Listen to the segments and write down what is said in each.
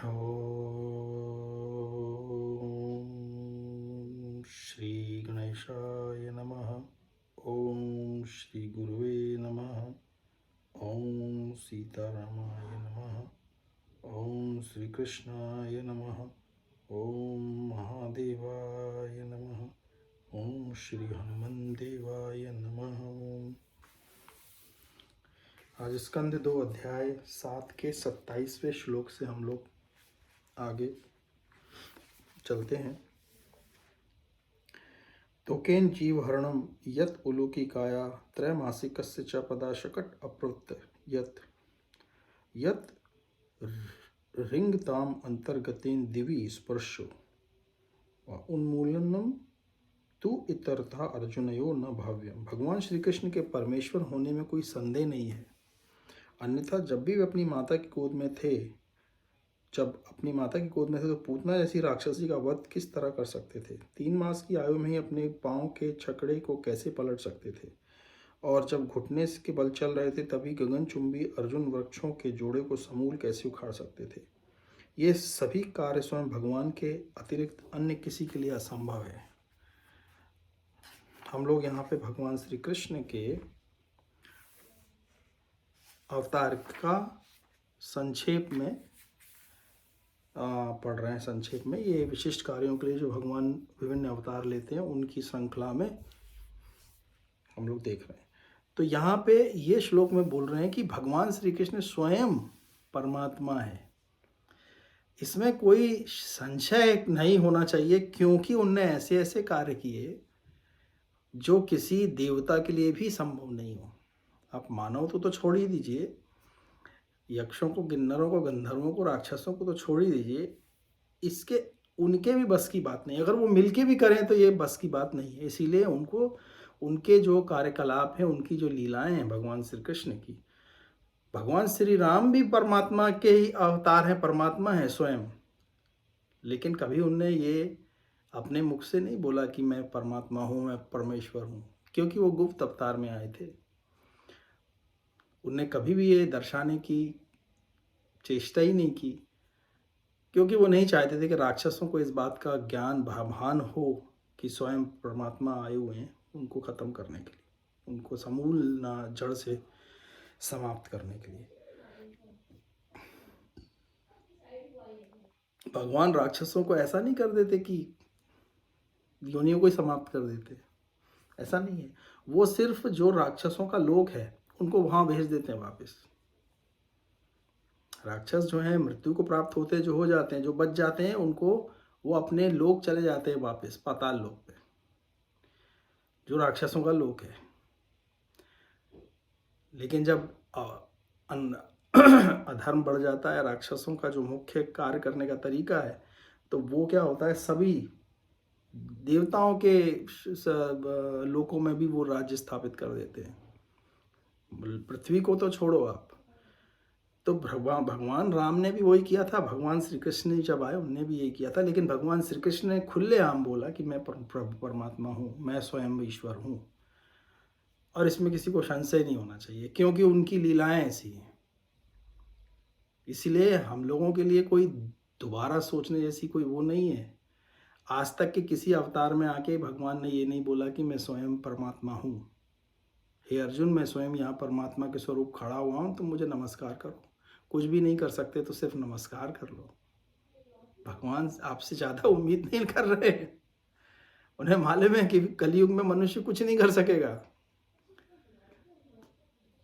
ओम श्री गणेशाय नमः। ओम श्री गुरुवे नमः। ओम सीतारामाय नमः। ओम श्री कृष्णाय नमः। ओम महादेवाय नमः। ओम श्री हनुमान देवाय नमः। आज स्कंद 2 अध्याय 7 के 27वें श्लोक से हम लोग आगे चलते हैं। तोकेन जीवहरणम यत उलूकिकाया त्रैमासिकस्य च पदाशकट अप्रोक्त यत रिंगताम अंतर्गतेन दिवि स्पर्शो व उन्मूलनम तु इतरथा अर्जुनयो न भाव्यम। भगवान श्री कृष्ण के परमेश्वर होने में कोई संदेह नहीं है, अन्यथा जब भी वे अपनी माता की गोद में थे तो पूतना जैसी राक्षसी का वध किस तरह कर सकते थे। 3 मास की आयु में ही अपने पांव के छकड़े को कैसे पलट सकते थे, और जब घुटने के बल चल रहे थे तभी गगनचुंबी अर्जुन वृक्षों के जोड़े को समूल कैसे उखाड़ सकते थे। ये सभी कार्य स्वयं भगवान के अतिरिक्त अन्य किसी के लिए असंभव है। हम लोग यहाँ पे भगवान श्री कृष्ण के अवतार का संक्षेप में पढ़ रहे हैं। संक्षेप में ये विशिष्ट कार्यों के लिए जो भगवान विभिन्न अवतार लेते हैं उनकी श्रृंखला में हम लोग देख रहे हैं। तो यहाँ पे ये श्लोक में बोल रहे हैं कि भगवान श्री कृष्ण स्वयं परमात्मा है। इसमें कोई संशय नहीं होना चाहिए, क्योंकि उनने ऐसे ऐसे कार्य किए जो किसी देवता के लिए भी संभव नहीं हो। आप मानव तो छोड़ ही दीजिए, यक्षों को, किन्नरों को, गंधर्वों को, राक्षसों को तो छोड़ ही दीजिए, इसके उनके भी बस की बात नहीं। अगर वो मिलके भी करें तो ये बस की बात नहीं है। इसीलिए उनके जो कार्यकलाप हैं, उनकी जो लीलाएं हैं भगवान श्री कृष्ण की, भगवान श्री राम भी परमात्मा के ही अवतार हैं, परमात्मा है स्वयं, लेकिन कभी उनने ये अपने मुख से नहीं बोला कि मैं परमात्मा हूँ, मैं परमेश्वर हूँ, क्योंकि वो गुप्त अवतार में आए थे। उनने कभी भी ये दर्शाने की चेष्टा ही नहीं की, क्योंकि वो नहीं चाहते थे कि राक्षसों को इस बात का ज्ञान भान हो कि स्वयं परमात्मा आए हुए हैं उनको ख़त्म करने के लिए, उनको समूल ना जड़ से समाप्त करने के लिए। भगवान राक्षसों को ऐसा नहीं कर देते कि योनियों को ही समाप्त कर देते, ऐसा नहीं है। वो सिर्फ जो राक्षसों का लोक है उनको वहाँ भेज देते हैं वापस। राक्षस जो हैं मृत्यु को प्राप्त होते जो हो जाते हैं, जो बच जाते हैं, उनको वो अपने लोक चले जाते हैं वापस, पाताल लोक पे, जो राक्षसों का लोक है। लेकिन जब अधर्म बढ़ जाता है, राक्षसों का जो मुख्य कार्य करने का तरीका है, तो वो क्या होता है, सभी देवताओं के लोकों में भी वो राज्य स्थापित कर देते हैं। पृथ्वी को तो छोड़ो आप, तो भगवान राम ने भी वही किया था, भगवान श्री कृष्ण जब आए उनने भी यही किया था। लेकिन भगवान श्री कृष्ण ने खुलेआम बोला कि मैं प्रभु परमात्मा हूँ, मैं स्वयं ईश्वर हूँ, और इसमें किसी को संशय नहीं होना चाहिए, क्योंकि उनकी लीलाएं ऐसी हैं। इसलिए हम लोगों के लिए कोई दोबारा सोचने जैसी कोई वो नहीं है। आज तक के किसी अवतार में आके भगवान ने ये नहीं बोला कि मैं स्वयं परमात्मा हूँ, हे अर्जुन मैं स्वयं यहाँ परमात्मा के स्वरूप खड़ा हुआ हूँ, तो मुझे नमस्कार करो। कुछ भी नहीं कर सकते तो सिर्फ नमस्कार कर लो। भगवान आपसे ज़्यादा उम्मीद नहीं कर रहे हैं। उन्हें मालूम है कि कलयुग में मनुष्य कुछ नहीं कर सकेगा।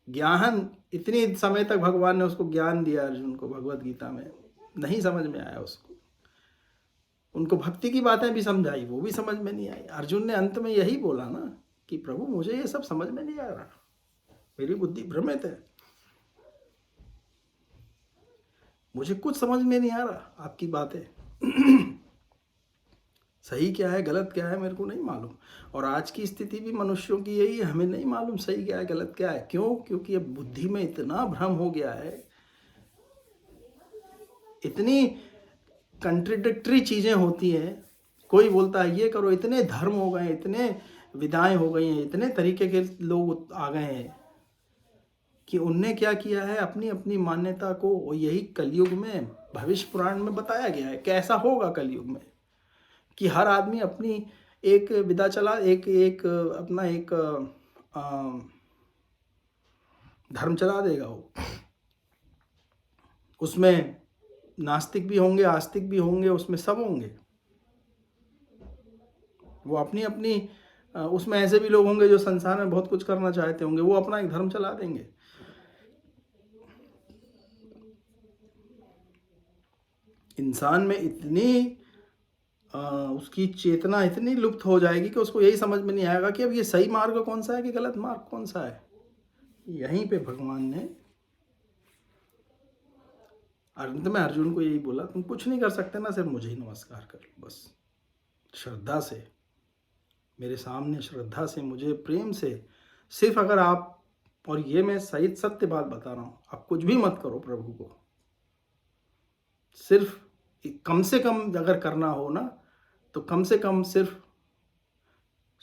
ज्ञान इतनी समय तक भगवान ने उसको ज्ञान दिया अर्जुन को, भगवत गीता में नहीं समझ में आया उसको। उनको भक्ति की बातें भी समझाई, वो भी समझ में नहीं आई। अर्जुन ने अंत में यही बोला ना कि प्रभु मुझे ये सब समझ में नहीं आ रहा, मेरी बुद्धि भ्रमित है, मुझे कुछ समझ में नहीं आ रहा, आपकी बातें सही क्या है गलत क्या है मेरे को नहीं मालूम। और आज की स्थिति भी मनुष्यों की यही है, हमें नहीं मालूम सही क्या है गलत क्या है। क्यों? क्योंकि अब बुद्धि में इतना भ्रम हो गया है, इतनी कंट्राडिक्टरी चीज़ें होती हैं। कोई बोलता है ये करो, इतने धर्म हो गए, इतने विधाएं हो गई हैं, इतने तरीके के लोग आ गए हैं कि उनने क्या किया है, अपनी अपनी मान्यता को, और यही कलयुग में भविष्य पुराण में बताया गया है कैसा होगा कलयुग में, कि हर आदमी अपनी एक विदा चला, एक एक अपना एक धर्म चला देगा। वो उसमें नास्तिक भी होंगे, आस्तिक भी होंगे, उसमें सब होंगे। वो अपनी अपनी उसमें ऐसे भी लोग होंगे जो संसार में बहुत कुछ करना चाहते होंगे, वो अपना एक धर्म चला देंगे। इंसान में इतनी उसकी चेतना इतनी लुप्त हो जाएगी कि उसको यही समझ में नहीं आएगा कि अब ये सही मार्ग कौन सा है कि गलत मार्ग कौन सा है। यहीं पे भगवान ने अंत में अर्जुन को यही बोला, तुम कुछ नहीं कर सकते ना, सिर्फ मुझे ही नमस्कार कर लो बस। श्रद्धा से मेरे सामने, श्रद्धा से, मुझे प्रेम से, सिर्फ अगर आप, और ये मैं सही सत्य बात बता रहा हूँ, आप कुछ भी मत करो प्रभु को, सिर्फ कम से कम अगर करना हो ना, तो कम से कम सिर्फ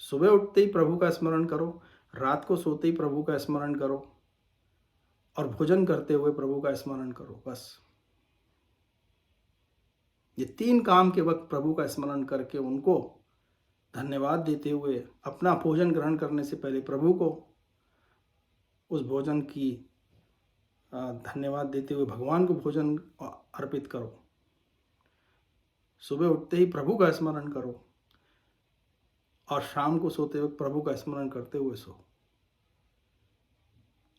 सुबह उठते ही प्रभु का स्मरण करो, रात को सोते ही प्रभु का स्मरण करो, और भोजन करते हुए प्रभु का स्मरण करो बस। ये 3 काम के वक्त प्रभु का स्मरण करके उनको धन्यवाद देते हुए, अपना भोजन ग्रहण करने से पहले प्रभु को उस भोजन की धन्यवाद देते हुए भगवान को भोजन अर्पित करो। सुबह उठते ही प्रभु का स्मरण करो, और शाम को सोते वक्त प्रभु का स्मरण करते हुए सो,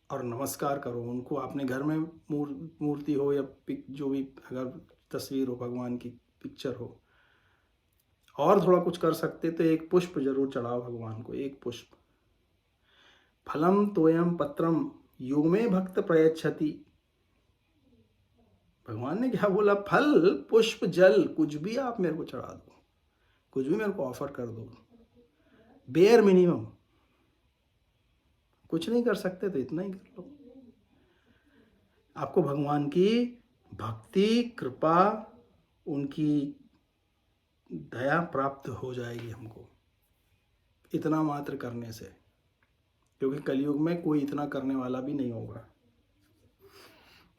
और नमस्कार करो उनको। अपने घर में मूर्ति हो या जो भी, अगर तस्वीर हो, भगवान की पिक्चर हो, और थोड़ा कुछ कर सकते तो एक पुष्प जरूर चढ़ाओ भगवान को, एक पुष्प। फलम तोयम पत्रम युग्मे भक्त प्रयच्छति। भगवान ने क्या बोला, फल, पुष्प, जल, कुछ भी आप मेरे को चढ़ा दो, कुछ भी मेरे को ऑफर कर दो, बेयर मिनिमम। कुछ नहीं कर सकते तो इतना ही कर लो। आपको भगवान की भक्ति, कृपा, उनकी दया प्राप्त हो जाएगी हमको, इतना मात्र करने से, क्योंकि कलयुग में कोई इतना करने वाला भी नहीं होगा।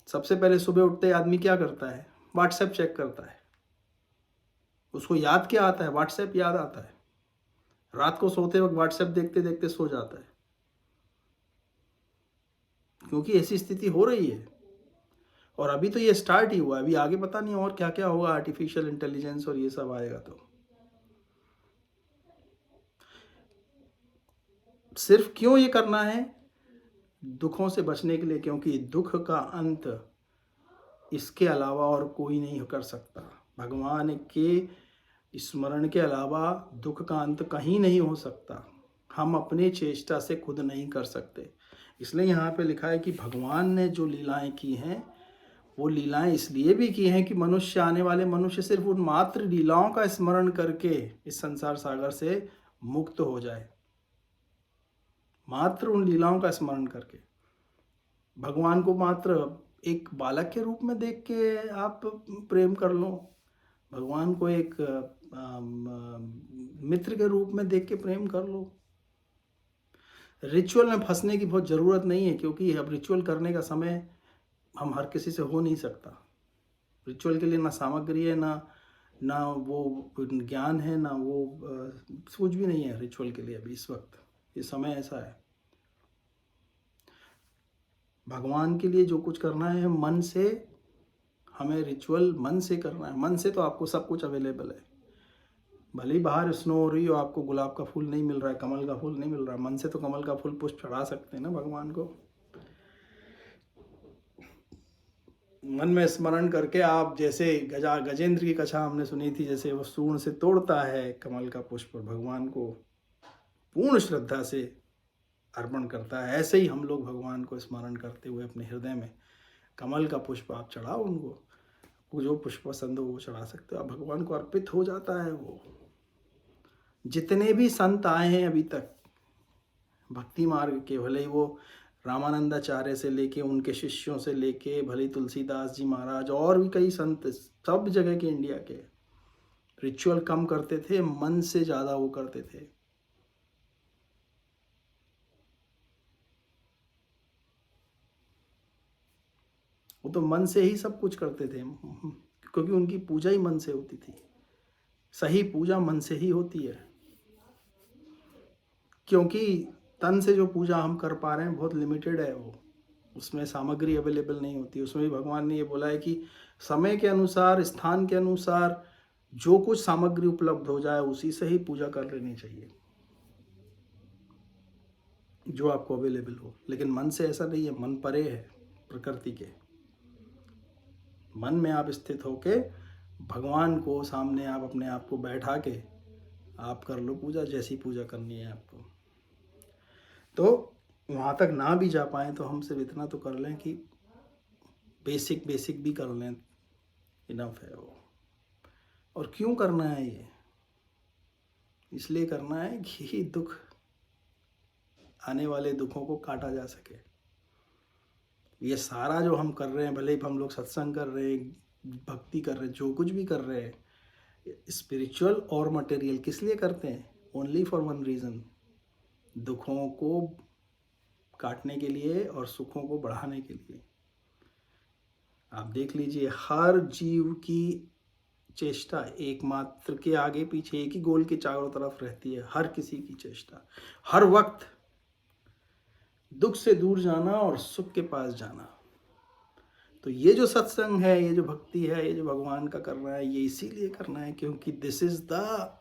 सबसे पहले सुबह उठते आदमी क्या करता है, व्हाट्सएप चेक करता है। उसको याद क्या आता है, व्हाट्सएप याद आता है। रात को सोते वक्त व्हाट्सएप देखते देखते सो जाता है, क्योंकि ऐसी स्थिति हो रही है। और अभी तो ये स्टार्ट ही हुआ, अभी आगे पता नहीं और क्या क्या होगा, आर्टिफिशियल इंटेलिजेंस और ये सब आएगा। तो सिर्फ क्यों ये करना है, दुखों से बचने के लिए, क्योंकि दुख का अंत इसके अलावा और कोई नहीं कर सकता। भगवान के स्मरण के अलावा दुख का अंत कहीं नहीं हो सकता। हम अपने चेष्टा से खुद नहीं कर सकते। इसलिए यहाँ पे लिखा है कि भगवान ने जो लीलाएं की हैं, वो लीलाएं इसलिए भी की हैं कि मनुष्य, आने वाले मनुष्य सिर्फ उन मात्र लीलाओं का स्मरण करके इस संसार सागर से मुक्त हो जाए। मात्र उन लीलाओं का स्मरण करके, भगवान को मात्र एक बालक के रूप में देख के आप प्रेम कर लो, भगवान को एक मित्र के रूप में देख के प्रेम कर लो। रिचुअल में फंसने की बहुत ज़रूरत नहीं है, क्योंकि अब रिचुअल करने का समय हम हर किसी से हो नहीं सकता। रिचुअल के लिए ना सामग्री है, ना वो ज्ञान है, ना वो कुछ भी नहीं है रिचुअल के लिए अभी इस वक्त। ये समय ऐसा है। भगवान के लिए जो कुछ करना है मन से, हमें रिचुअल मन से करना है। मन से तो आपको सब कुछ अवेलेबल है। भले ही बाहर स्नो हो रही हो, आपको गुलाब का फूल नहीं मिल रहा है, कमल का फूल नहीं मिल रहा है, मन से तो कमल का फूल पुष्प चढ़ा सकते हैं ना भगवान को। मन में स्मरण करके आप, जैसे गजेंद्र की कथा हमने सुनी थी, जैसे वो सूर्ण से तोड़ता है कमल का पुष्प और भगवान को पूर्ण श्रद्धा से अर्पण करता है, ऐसे ही हम लोग भगवान को स्मरण करते हुए अपने हृदय में कमल का पुष्प आप चढ़ाओ उनको। जो पुष्प पसंद हो वो चढ़ा सकते हो आप, भगवान को अर्पित हो जाता है वो। जितने भी संत आए हैं अभी तक भक्ति मार्ग के, भले ही वो रामानंदाचार्य से लेके, उनके शिष्यों से लेके, भले ही तुलसीदास जी महाराज और भी कई संत, सब जगह के इंडिया के, रिचुअल कम करते थे, मन से ज़्यादा वो करते थे। वो तो मन से ही सब कुछ करते थे, क्योंकि उनकी पूजा ही मन से होती थी। सही पूजा मन से ही होती है, क्योंकि तन से जो पूजा हम कर पा रहे हैं बहुत लिमिटेड है, वो उसमें सामग्री अवेलेबल नहीं होती। उसमें भी भगवान ने ये बोला है कि समय के अनुसार, स्थान के अनुसार जो कुछ सामग्री उपलब्ध हो जाए उसी से ही पूजा कर लेनी चाहिए, जो आपको अवेलेबल हो। लेकिन मन से ऐसा नहीं है, मन परे है प्रकृति के। मन में आप स्थित होके भगवान को सामने आप अपने आप को बैठा के आप कर लो पूजा, जैसी पूजा करनी है आपको। तो वहाँ तक ना भी जा पाएँ तो हम सिर्फ इतना तो कर लें कि बेसिक भी कर लें, इनफ है वो। और क्यों करना है ये? इसलिए करना है कि दुख, आने वाले दुखों को काटा जा सके। ये सारा जो हम कर रहे हैं, भले ही हम लोग सत्संग कर रहे हैं, भक्ति कर रहे हैं, जो कुछ भी कर रहे हैं, स्पिरिचुअल और मटेरियल, किस लिए करते हैं? ओनली फॉर वन रीज़न, दुखों को काटने के लिए और सुखों को बढ़ाने के लिए। आप देख लीजिए, हर जीव की चेष्टा एकमात्र के आगे पीछे एक ही गोल के चारों तरफ रहती है। हर किसी की चेष्टा हर वक्त दुख से दूर जाना और सुख के पास जाना। तो ये जो सत्संग है, ये जो भक्ति है, ये जो भगवान का करना है, ये इसीलिए करना है क्योंकि this is the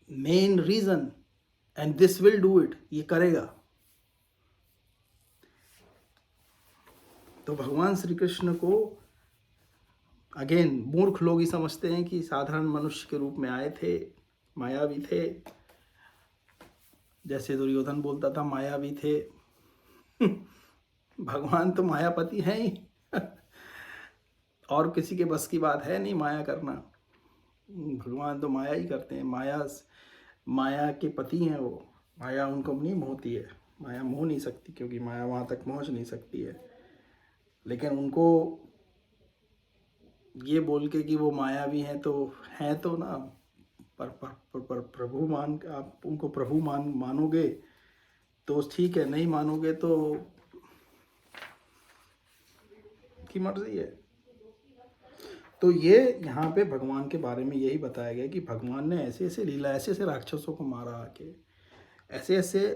main reason and this will do it, ये करेगा। तो भगवान श्री कृष्ण को अगेन मूर्ख लोग ही समझते हैं कि साधारण मनुष्य के रूप में आए थे, मायावी थे। जैसे दुर्योधन बोलता था मायावी थे। भगवान तो मायापति हैं ही। और किसी के बस की बात है नहीं माया करना। भगवान तो माया ही करते हैं। माया के पति हैं वो। माया उनको नहीं मोहती है, माया मोह नहीं सकती, क्योंकि माया वहाँ तक पहुँच नहीं सकती है। लेकिन उनको ये बोल के कि वो मायावी हैं तो ना, पर प्रभु आप उनको प्रभु मानोगे तो ठीक है, नहीं मानोगे तो की मर्जी है। तो ये यहाँ पे भगवान के बारे में यही बताया गया कि भगवान ने ऐसे ऐसे लीला, ऐसे ऐसे राक्षसों को मारा आके, ऐसे ऐसे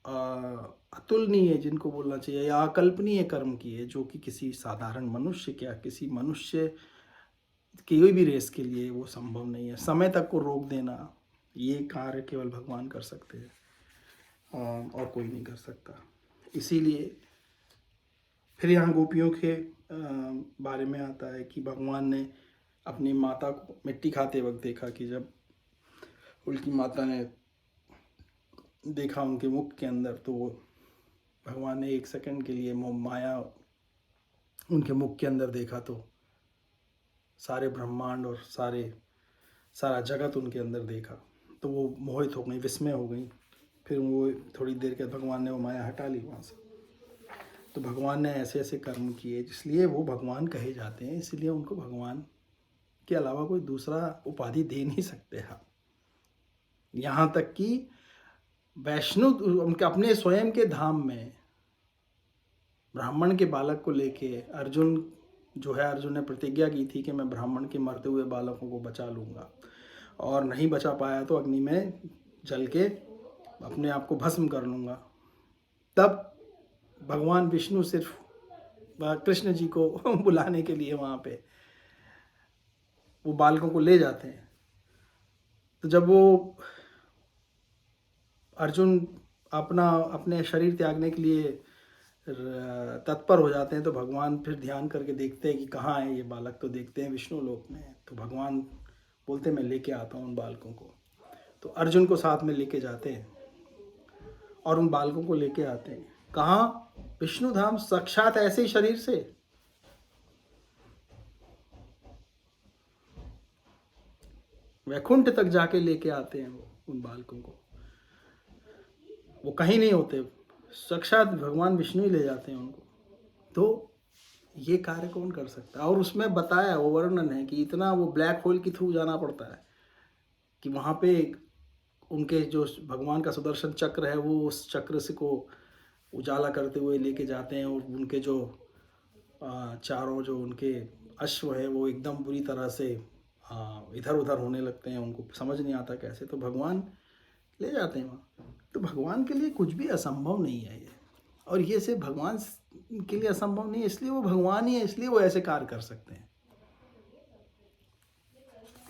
अतुलनीय, जिनको बोलना चाहिए, या अकल्पनीय कर्म किए, जो कि किसी साधारण मनुष्य, क्या किसी मनुष्य की कोई भी रेस के लिए वो संभव नहीं है। समय तक को रोक देना, ये कार्य केवल भगवान कर सकते हैं और कोई नहीं कर सकता। इसीलिए फिर यहाँ गोपियों के बारे में आता है कि भगवान ने अपनी माता को मिट्टी खाते वक्त देखा कि जब उनकी माता ने देखा उनके मुख के अंदर, तो वो भगवान ने एक सेकंड के लिए माया उनके मुख के अंदर देखा तो सारे ब्रह्मांड और सारा जगत उनके अंदर देखा, तो वो मोहित हो गई, विस्मय हो गई। फिर वो थोड़ी देर के भगवान ने वो माया हटा ली वहाँ से। तो भगवान ने ऐसे ऐसे कर्म किए, इसलिए वो भगवान कहे जाते हैं। इसलिए उनको भगवान के अलावा कोई दूसरा उपाधि दे नहीं सकते आप। यहाँ तक कि वैष्णो उनके अपने स्वयं के धाम में ब्राह्मण के बालक को लेके अर्जुन ने प्रतिज्ञा की थी कि मैं ब्राह्मण के मरते हुए बालकों को बचा लूँगा, और नहीं बचा पाया तो अग्नि में जल के अपने आप को भस्म कर लूँगा। तब भगवान विष्णु सिर्फ कृष्ण जी को बुलाने के लिए वहाँ पे वो बालकों को ले जाते हैं। तो जब वो अर्जुन अपने शरीर त्यागने के लिए तत्पर हो जाते हैं, तो भगवान फिर ध्यान करके देखते हैं कि कहाँ है ये बालक। तो देखते हैं विष्णु लोक में। तो भगवान बोलते हैं मैं लेके आता हूँ उन बालकों को। तो अर्जुन को साथ में लेके जाते हैं और उन बालकों को लेके आते हैं। कहाँ? विष्णु धाम, साक्षात ऐसे ही शरीर से। वैकुंठ तक जाके लेके आते हैं वो उन बालकों को। वो कहीं नहीं होते, साक्षात भगवान विष्णु ही ले जाते हैं उनको। तो ये कार्य कौन कर सकता है? और उसमें बताया, वो वर्णन है कि इतना वो ब्लैक होल के थ्रू जाना पड़ता है कि वहाँ पे उनके जो भगवान का सुदर्शन चक्र है, वो उस चक्र से को उजाला करते हुए लेके जाते हैं, और उनके जो चारों जो उनके अश्व है वो एकदम बुरी तरह से इधर उधर होने लगते हैं, उनको समझ नहीं आता कैसे, तो भगवान ले जाते हैं वहाँ। तो भगवान के लिए कुछ भी असंभव नहीं है ये, और ये सिर्फ भगवान के लिए असंभव नहीं है, इसलिए वो भगवान ही है, इसलिए वो ऐसे कार्य कर सकते हैं।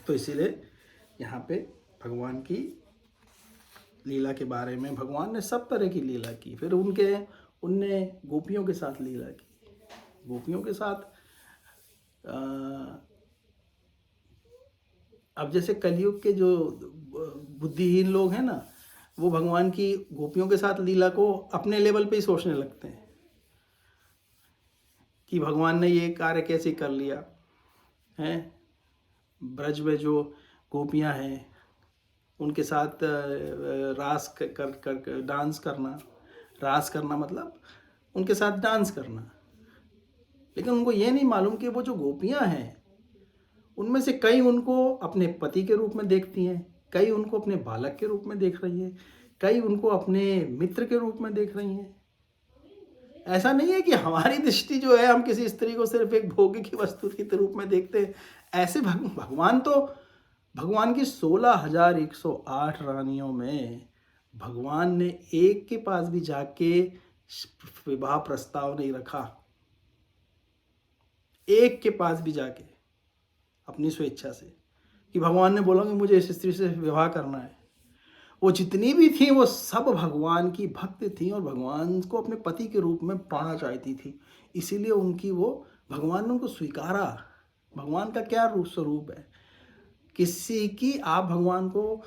तो इसीलिए यहाँ पे भगवान की लीला के बारे में, भगवान ने सब तरह की लीला की। फिर उनने गोपियों के साथ लीला की, गोपियों के साथ अब जैसे कलयुग के जो बुद्धिहीन लोग हैं ना, वो भगवान की गोपियों के साथ लीला को अपने लेवल पे ही सोचने लगते हैं कि भगवान ने ये कार्य कैसे कर लिया है। ब्रज में जो गोपियां हैं उनके साथ रास कर डांस करना, रास करना मतलब उनके साथ डांस करना, लेकिन उनको ये नहीं मालूम कि वो जो गोपियां हैं उनमें से कई उनको अपने पति के रूप में देखती हैं, कई उनको अपने बालक के रूप में देख रही हैं, कई उनको अपने मित्र के रूप में देख रही हैं। ऐसा नहीं है कि हमारी दृष्टि जो है, हम किसी स्त्री को सिर्फ एक भोग की वस्तु के रूप में देखते हैं। ऐसे भगवान तो, भगवान की 16,108 रानियों में भगवान ने एक के पास भी जाके विवाह प्रस्ताव नहीं रखा, एक के पास भी जाके अपनी स्वेच्छा से कि भगवान ने बोला कि मुझे इस स्त्री से विवाह करना है। वो जितनी भी थी वो सब भगवान की भक्त थी और भगवान को अपने पति के रूप में पाना चाहती थी, इसीलिए उनकी वो, भगवान ने उनको स्वीकारा। भगवान का क्या स्वरूप है, किसी की आप भगवान को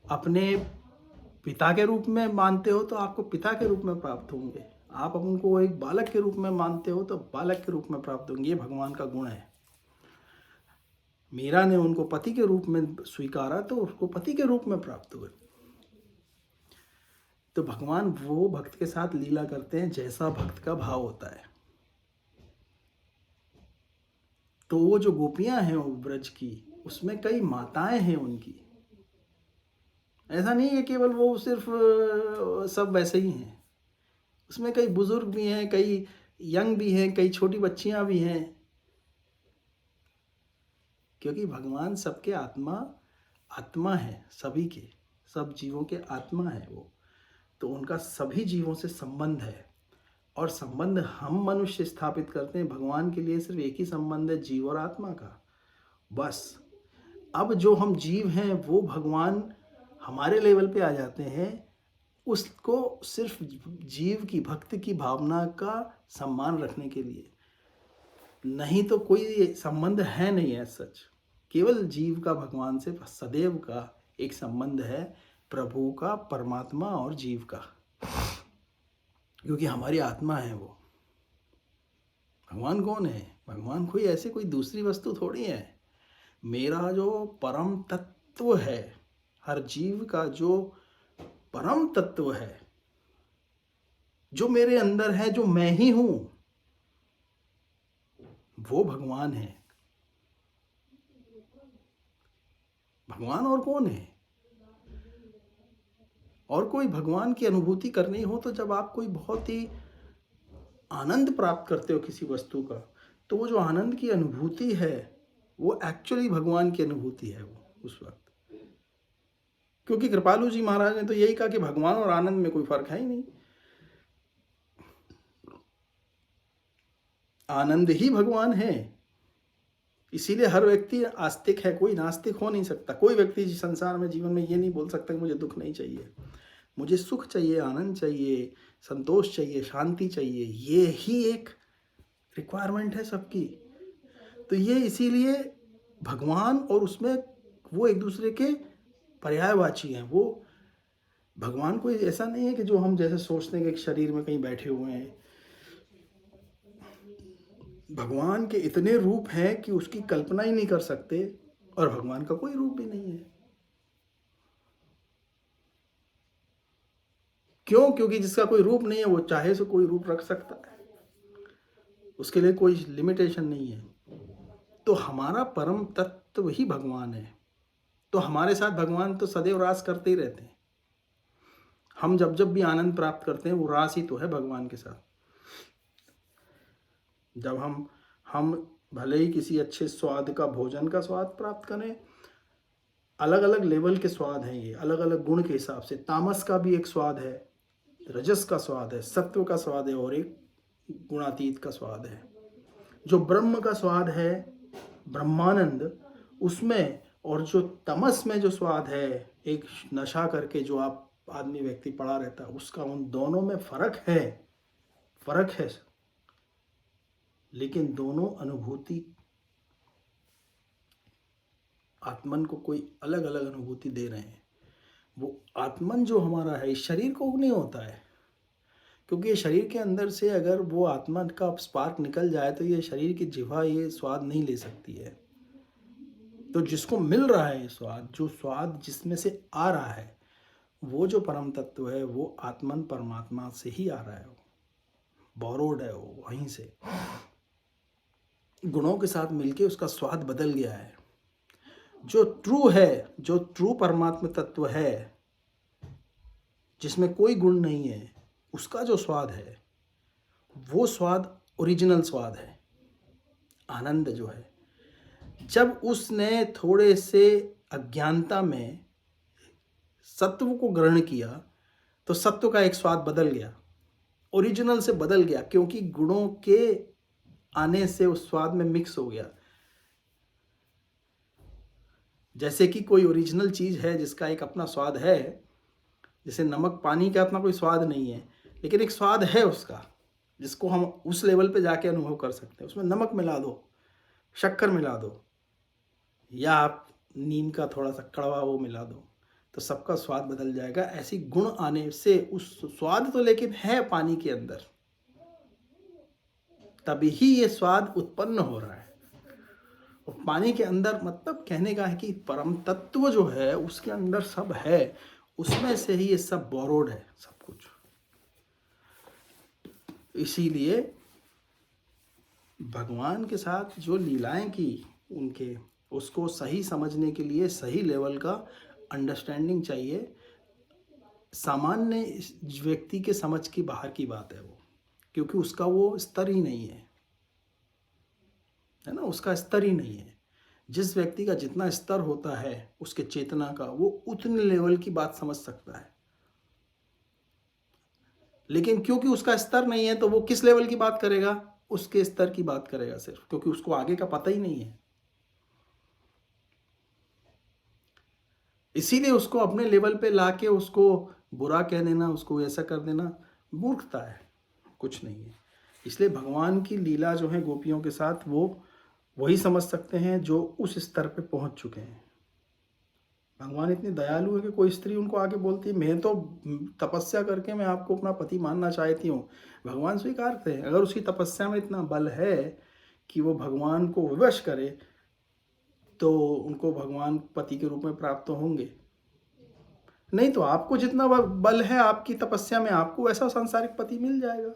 अपने पिता के रूप में मानते हो तो आपको पिता के रूप में प्राप्त होंगे, आप उनको एक बालक के रूप में मानते हो तो बालक के रूप में प्राप्त होंगे। ये भगवान का गुण है। मीरा ने उनको पति के रूप में स्वीकारा तो उसको पति के रूप में प्राप्त हुए। तो भगवान वो भक्त के साथ लीला करते हैं जैसा भक्त का भाव होता है। तो वो जो गोपियां हैं ब्रज की, उसमें कई माताएं हैं उनकी, ऐसा नहीं है केवल वो सिर्फ सब वैसे ही हैं, उसमें कई बुजुर्ग भी हैं, कई यंग भी हैं, कई छोटी बच्चियां भी हैं, क्योंकि भगवान सबके आत्मा है, सभी के, सब जीवों के आत्मा है वो, तो उनका सभी जीवों से संबंध है। और संबंध हम मनुष्य स्थापित करते हैं, भगवान के लिए सिर्फ एक ही संबंध है, जीव और आत्मा का, बस। अब जो हम जीव हैं वो भगवान हमारे लेवल पे आ जाते हैं, उसको सिर्फ जीव की भक्ति की भावना का सम्मान रखने के लिए, नहीं तो कोई संबंध है नहीं है सच। केवल जीव का भगवान से सदैव का एक संबंध है, प्रभु का, परमात्मा और जीव का, क्योंकि हमारी आत्मा है वो। भगवान कौन है? भगवान कोई ऐसे कोई दूसरी वस्तु थोड़ी है। मेरा जो परम तत्व है, हर जीव का जो परम तत्व है, जो मेरे अंदर है, जो मैं ही हूं, वो भगवान है। भगवान और कौन है? और कोई भगवान की अनुभूति करनी हो तो जब आप कोई बहुत ही आनंद प्राप्त करते हो किसी वस्तु का, तो वो जो आनंद की अनुभूति है वो एक्चुअली भगवान की अनुभूति है वो उस वक्त। क्योंकि कृपालु जी महाराज ने तो यही कहा कि भगवान और आनंद में कोई फर्क है ही नहीं, आनंद ही भगवान है। इसीलिए हर व्यक्ति आस्तिक है, कोई नास्तिक हो नहीं सकता। कोई व्यक्ति संसार में, जीवन में ये नहीं बोल सकता कि मुझे दुख नहीं चाहिए, मुझे सुख चाहिए, आनंद चाहिए, संतोष चाहिए, शांति चाहिए। ये ही एक रिक्वायरमेंट है सबकी। तो ये इसीलिए भगवान और उसमें वो एक दूसरे के पर्यायवाची हैं। वो भगवान कोई ऐसा नहीं है कि जो हम जैसे सोचते हैं कि एक शरीर में कहीं बैठे हुए हैं। भगवान के इतने रूप हैं कि उसकी कल्पना ही नहीं कर सकते, और भगवान का कोई रूप भी नहीं है। क्यों? क्योंकि जिसका कोई रूप नहीं है वो चाहे तो कोई रूप रख सकता है, उसके लिए कोई लिमिटेशन नहीं है। तो हमारा परम तत्व ही भगवान है। तो हमारे साथ भगवान तो सदैव रास करते ही रहते हैं। हम जब जब भी आनंद प्राप्त करते हैं वो रास ही तो है भगवान के साथ। जब हम भले ही किसी अच्छे स्वाद का भोजन का स्वाद प्राप्त करें, अलग अलग लेवल के स्वाद हैं, ये अलग अलग गुण के हिसाब से। तामस का भी एक स्वाद है, रजस का स्वाद है, सत्व का स्वाद है, और एक गुणातीत का स्वाद है। जो ब्रह्म का स्वाद है, ब्रह्मानंद, उसमें, और जो तमस में जो स्वाद है, एक नशा करके जो आप आदमी व्यक्ति पड़ा रहता है, उसका, उन दोनों में फर्क है। लेकिन दोनों अनुभूति, आत्मन को कोई अलग अलग अनुभूति दे रहे हैं। वो आत्मन जो हमारा है, इस शरीर को नहीं होता है, क्योंकि ये शरीर के अंदर से अगर वो आत्मा का स्पार्क निकल जाए तो ये शरीर की जिह्वा ये स्वाद नहीं ले सकती है। तो जिसको मिल रहा है स्वाद, जो स्वाद जिसमें से आ रहा है, वो जो परम तत्व है, वो आत्मन परमात्मा से ही आ रहा है। वो बोरोड है, वो वहीं से गुणों के साथ मिलके उसका स्वाद बदल गया है। जो ट्रू है, जो ट्रू परमात्मा तत्व है, जिसमें कोई गुण नहीं है, उसका जो स्वाद है, वो स्वाद ओरिजिनल स्वाद है। आनंद जो है, जब उसने थोड़े से अज्ञानता में सत्व को ग्रहण किया तो सत्व का एक स्वाद बदल गया, ओरिजिनल से बदल गया, क्योंकि गुणों के आने से उस स्वाद में मिक्स हो गया। जैसे कि कोई ओरिजिनल चीज़ है जिसका एक अपना स्वाद है, जैसे नमक पानी का अपना कोई स्वाद नहीं है, लेकिन एक स्वाद है उसका, जिसको हम उस लेवल पे जाके अनुभव कर सकते हैं। उसमें नमक मिला दो, शक्कर मिला दो, या आप नीम का थोड़ा सा कड़वा वो मिला दो, तो सबका स्वाद बदल जाएगा। ऐसी गुण आने से उस स्वाद तो लेकिन है पानी के अंदर, तभी ही ये स्वाद उत्पन्न हो रहा है। और पानी के अंदर, मतलब कहने का है कि परम तत्व जो है उसके अंदर सब है, उसमें से ही ये सब बोरोड है, सब कुछ। इसीलिए भगवान के साथ जो लीलाएं की उनके, उसको सही समझने के लिए सही लेवल का अंडरस्टैंडिंग चाहिए। सामान्य व्यक्ति के समझ की बाहर की बात है वो, क्योंकि उसका वो स्तर ही नहीं है ना, उसका स्तर ही नहीं है। जिस व्यक्ति का जितना स्तर होता है उसके चेतना का, वो उतने लेवल की बात समझ सकता है। लेकिन क्योंकि उसका स्तर नहीं है तो वो किस लेवल की बात करेगा? उसके स्तर की बात करेगा सिर्फ, क्योंकि उसको आगे का पता ही नहीं है। इसीलिए उसको अपने लेवल पे लाके उसको बुरा कह देना, उसको ऐसा कर देना, मूर्खता है, कुछ नहीं है। इसलिए भगवान की लीला जो है गोपियों के साथ, वो वही समझ सकते हैं जो उस स्तर पे पहुंच चुके हैं। भगवान इतने दयालु है कि कोई स्त्री उनको आके बोलती है मैं तो तपस्या करके मैं आपको अपना पति मानना चाहती हूँ, भगवान स्वीकार करते हैं। अगर उसकी तपस्या में इतना बल है कि वो भगवान को विवश करे, तो उनको भगवान पति के रूप में प्राप्त तो होंगे। नहीं तो आपको जितना बल है आपकी तपस्या में, आपको ऐसा सांसारिक पति मिल जाएगा।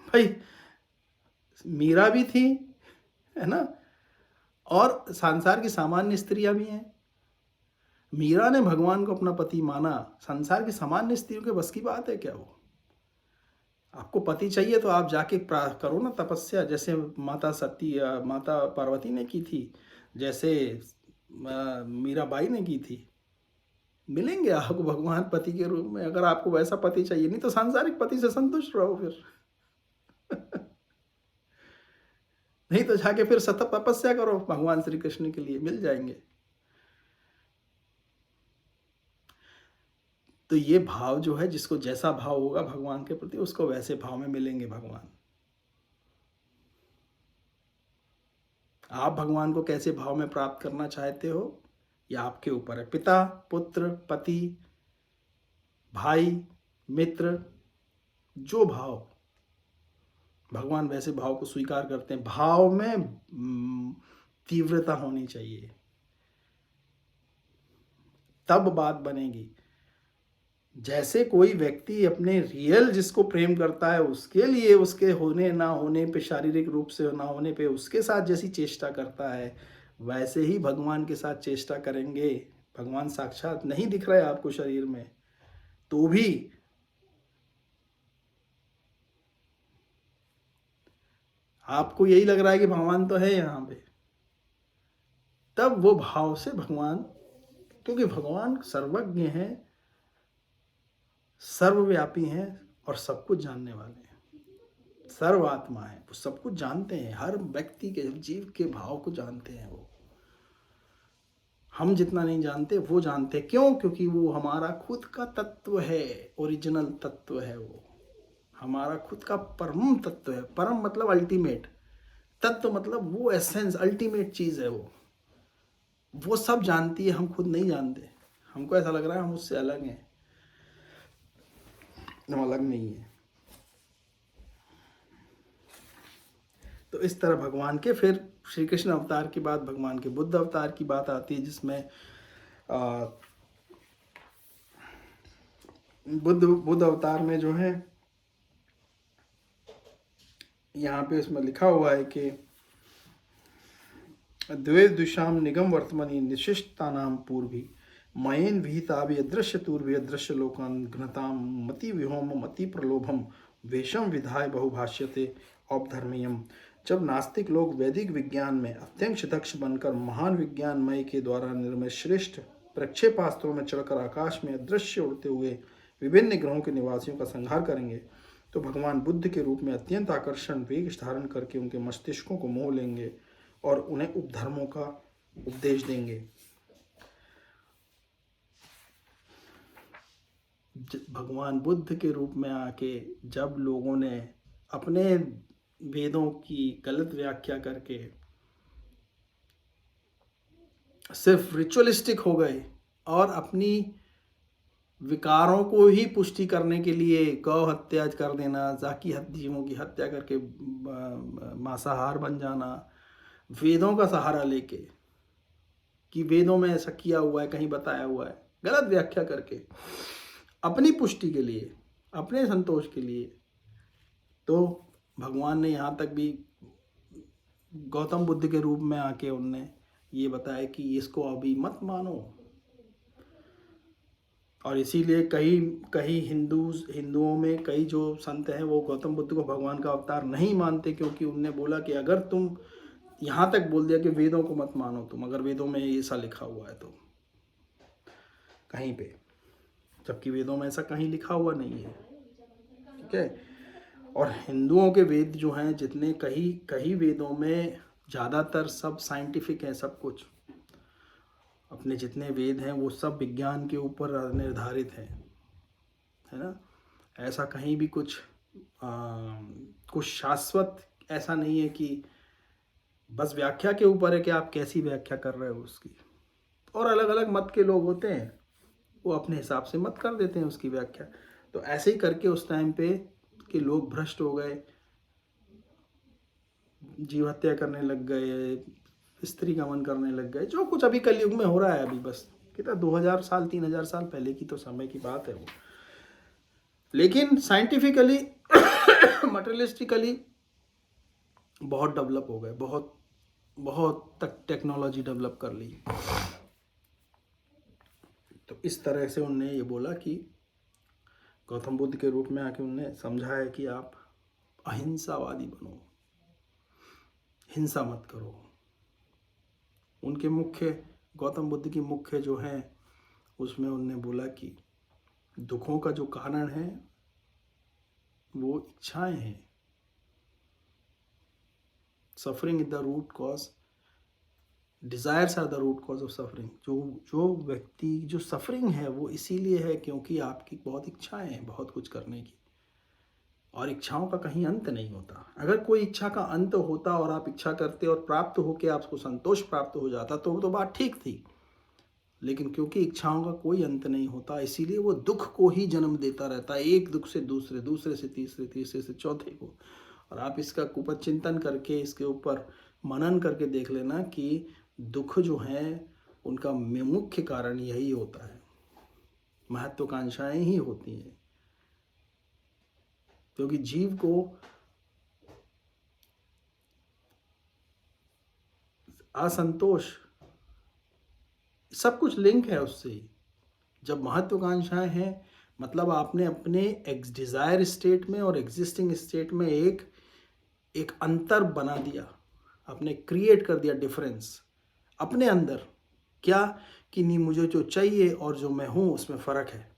भाई मीरा भी थी, है ना, और संसार की सामान्य स्त्रियां भी हैं। मीरा ने भगवान को अपना पति माना, संसार की सामान्य स्त्रियों के बस की बात है क्या वो? आपको पति चाहिए तो आप जाके करो ना तपस्या, जैसे माता सती, माता पार्वती ने की थी, जैसे मीराबाई ने की थी। मिलेंगे आपको भगवान पति के रूप में, अगर आपको वैसा पति चाहिए। नहीं तो सांसारिक पति से संतुष्ट रहो फिर। नहीं तो जाके फिर सतत तपस्या करो भगवान श्री कृष्ण के लिए, मिल जाएंगे। तो ये भाव जो है, जिसको जैसा भाव होगा भगवान के प्रति, उसको वैसे भाव में मिलेंगे भगवान। आप भगवान को कैसे भाव में प्राप्त करना चाहते हो, ये आपके ऊपर है। पिता, पुत्र, पति, भाई, मित्र, जो भाव, भगवान वैसे भाव को स्वीकार करते हैं। भाव में तीव्रता होनी चाहिए, तब बात बनेगी। जैसे कोई व्यक्ति अपने रियल जिसको प्रेम करता है उसके लिए, उसके होने ना होने पे, शारीरिक रूप से ना होने पे उसके साथ जैसी चेष्टा करता है, वैसे ही भगवान के साथ चेष्टा करेंगे भगवान साक्षात नहीं दिख रहा है आपको शरीर में, तो भी आपको यही लग रहा है कि भगवान तो है यहाँ पे, तब वो भाव से भगवान, क्योंकि भगवान सर्वज्ञ हैं, सर्वव्यापी हैं और सब कुछ जानने वाले हैं, सर्वात्मा है, वो सब कुछ जानते हैं, हर व्यक्ति के जीव के भाव को जानते हैं। वो हम जितना नहीं जानते वो जानते। क्यों? क्योंकि वो हमारा खुद का तत्व है, ओरिजिनल तत्व है, वो हमारा खुद का परम तत्व है। परम मतलब अल्टीमेट, तत्व मतलब वो एसेंस, अल्टीमेट चीज है। वो सब जानती है, हम खुद नहीं जानते। हमको ऐसा लग रहा है हम उससे अलग हैं, हम अलग नहीं है। तो इस तरह भगवान के, फिर श्री कृष्ण अवतार के बाद भगवान के बुद्ध अवतार की बात आती है, जिसमें बुद्ध अवतार में जो है, यहाँ पे इसमें लिखा हुआ है कि द्वेदुषाम निगम वर्तमनि निशिष्टानाम पूर्वी मयेन विहिताभि अदृश्य तूर्भि अदृश्य लोकान घ्नताम मति विहोम मति प्रलोभम वेशम विधाय बहुभाष्यते औपधर्मीयम। जब नास्तिक लोग वैदिक विज्ञान में अत्यंत दक्ष बनकर महान विज्ञानमय के द्वारा निर्मित श्रेष्ठ प्रक्षेपास्त्रों में चढ़कर आकाश में अदृश्य उड़ते हुए विभिन्न ग्रहों के निवासियों का संहार करेंगे, तो भगवान बुद्ध के रूप में अत्यंत आकर्षण वेग धारण करके उनके मस्तिष्कों को मोह लेंगे और उन्हें उपधर्मों का उपदेश देंगे। भगवान बुद्ध के रूप में आके जब लोगों ने अपने वेदों की गलत व्याख्या करके सिर्फ रिचुअलिस्टिक हो गए और अपनी विकारों को ही पुष्टि करने के लिए गौ हत्या कर देना, जाकी जीवों की हत्या करके मांसाहार बन जाना, वेदों का सहारा लेके कि वेदों में ऐसा किया हुआ है, कहीं बताया हुआ है, गलत व्याख्या करके अपनी पुष्टि के लिए, अपने संतोष के लिए, तो भगवान ने यहाँ तक भी गौतम बुद्ध के रूप में आके उनने ये बताया कि इसको अभी मत मानो। और इसीलिए कई हिंदुओं में कई जो संत हैं वो गौतम बुद्ध को भगवान का अवतार नहीं मानते, क्योंकि उनने बोला कि अगर तुम यहाँ तक बोल दिया कि वेदों को मत मानो तुम, अगर वेदों में ऐसा लिखा हुआ है तो कहीं पे, जबकि वेदों में ऐसा कहीं लिखा हुआ नहीं है। ठीक है। और हिंदुओं के वेद जो हैं जितने, कई वेदों में ज़्यादातर सब साइंटिफिक है, सब कुछ अपने जितने वेद हैं वो सब विज्ञान के ऊपर निर्धारित हैं, है ना। ऐसा कहीं भी कुछ शाश्वत ऐसा नहीं है कि बस व्याख्या के ऊपर है कि आप कैसी व्याख्या कर रहे हो उसकी। और अलग अलग मत के लोग होते हैं, वो अपने हिसाब से मत कर देते हैं उसकी व्याख्या। तो ऐसे ही करके उस टाइम पे कि लोग भ्रष्ट हो गए, जीव हत्या करने लग गए, स्त्री गमन करने लग गए, जो कुछ अभी कलयुग में हो रहा है। अभी बस कितना 2000 साल 3000 साल पहले की तो समय की बात है वो। लेकिन साइंटिफिकली मटेरियलिस्टिकली बहुत डेवलप हो गए, बहुत तक टेक्नोलॉजी डेवलप कर ली। तो इस तरह से उनने ये बोला कि गौतम बुद्ध के रूप में आके उन्होंने समझाया कि आप अहिंसावादी बनो, हिंसा मत करो। उनके मुख्य, गौतम बुद्ध की मुख्य जो है उसमें उन्होंने बोला कि दुखों का जो कारण है वो इच्छाएं हैं। Suffering is the root cause, desires are the root cause of suffering. जो व्यक्ति, जो सफरिंग है वो इसीलिए है क्योंकि आपकी बहुत इच्छाएं हैं बहुत कुछ करने की, और इच्छाओं का कहीं अंत नहीं होता। अगर कोई इच्छा का अंत होता और आप इच्छा करते और प्राप्त होके आपको संतोष प्राप्त हो जाता तो वो तो बात ठीक थी। लेकिन क्योंकि इच्छाओं का कोई अंत नहीं होता, इसीलिए वो दुख को ही जन्म देता रहता है, एक दुख से दूसरे, दूसरे से तीसरे, तीसरे से चौथे को। और आप इसका ऊपर चिंतन करके, इसके ऊपर मनन करके देख लेना कि दुख जो है उनका मुख्य कारण यही होता है, महत्वाकांक्षाएं ही होती हैं। क्योंकि जीव को असंतोष सब कुछ लिंक है उससे ही। जब महत्वाकांक्षाएं हैं मतलब आपने अपने डिजायर स्टेट में और एग्जिस्टिंग स्टेट में एक एक अंतर बना दिया, आपने क्रिएट कर दिया डिफरेंस अपने अंदर। क्या कि नहीं, मुझे जो चाहिए और जो मैं हूं उसमें फर्क है।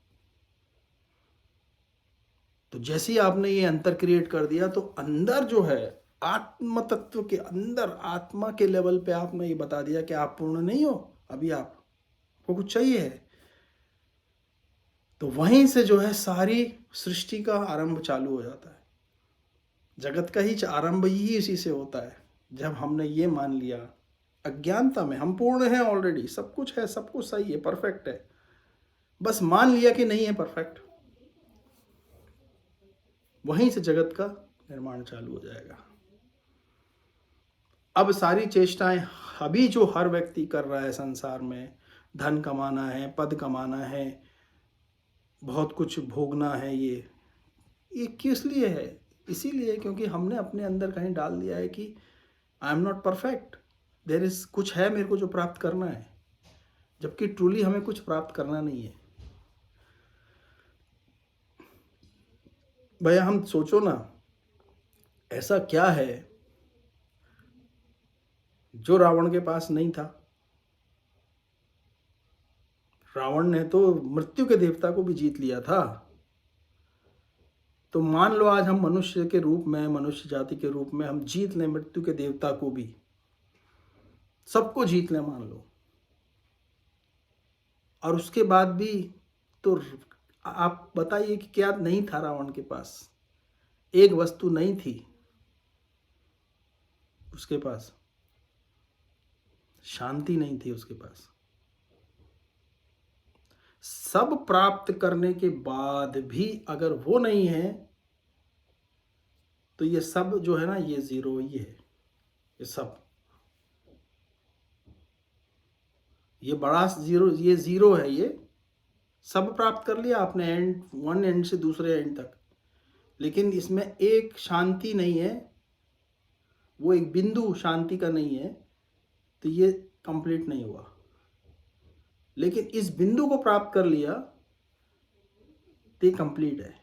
तो जैसे ही आपने ये अंतर क्रिएट कर दिया तो अंदर जो है आत्म तत्व के अंदर, आत्मा के लेवल पे आपने ये बता दिया कि आप पूर्ण नहीं हो, अभी आपको कुछ चाहिए है। तो वहीं से जो है सारी सृष्टि का आरंभ चालू हो जाता है। जगत का ही आरंभ ही इसी से होता है, जब हमने ये मान लिया अज्ञानता में हम पूर्ण हैं ऑलरेडी, सब कुछ है, सब कुछ सही है, परफेक्ट है, बस मान लिया कि नहीं है परफेक्ट। वहीं से जगत का निर्माण चालू हो जाएगा। अब सारी चेष्टाएं अभी जो हर व्यक्ति कर रहा है संसार में, धन कमाना है, पद कमाना है, बहुत कुछ भोगना है, ये किस लिए है? इसीलिए क्योंकि हमने अपने अंदर कहीं डाल दिया है कि I am not perfect, there is कुछ है मेरे को जो प्राप्त करना है, जबकि ट्रूली हमें कुछ प्राप्त करना नहीं है। भैया हम सोचो ना, ऐसा क्या है जो रावण के पास नहीं था? रावण ने तो मृत्यु के देवता को भी जीत लिया था। तो मान लो आज हम मनुष्य के रूप में, मनुष्य जाति के रूप में हम जीत लें मृत्यु के देवता को भी, सबको जीत लें मान लो, और उसके बाद भी तो आप बताइए कि क्या नहीं था रावण के पास? एक वस्तु नहीं थी उसके पास, शांति नहीं थी उसके पास। सब प्राप्त करने के बाद भी अगर वो नहीं है तो ये सब जो है ना, ये जीरो ही है। ये सब, ये बड़ा जीरो, ये जीरो है। ये सब प्राप्त कर लिया आपने, एंड वन एंड से दूसरे एंड तक, लेकिन इसमें एक शांति नहीं है, वो एक बिंदु शांति का नहीं है, तो ये कंप्लीट नहीं हुआ। लेकिन इस बिंदु को प्राप्त कर लिया तो ये कंप्लीट है,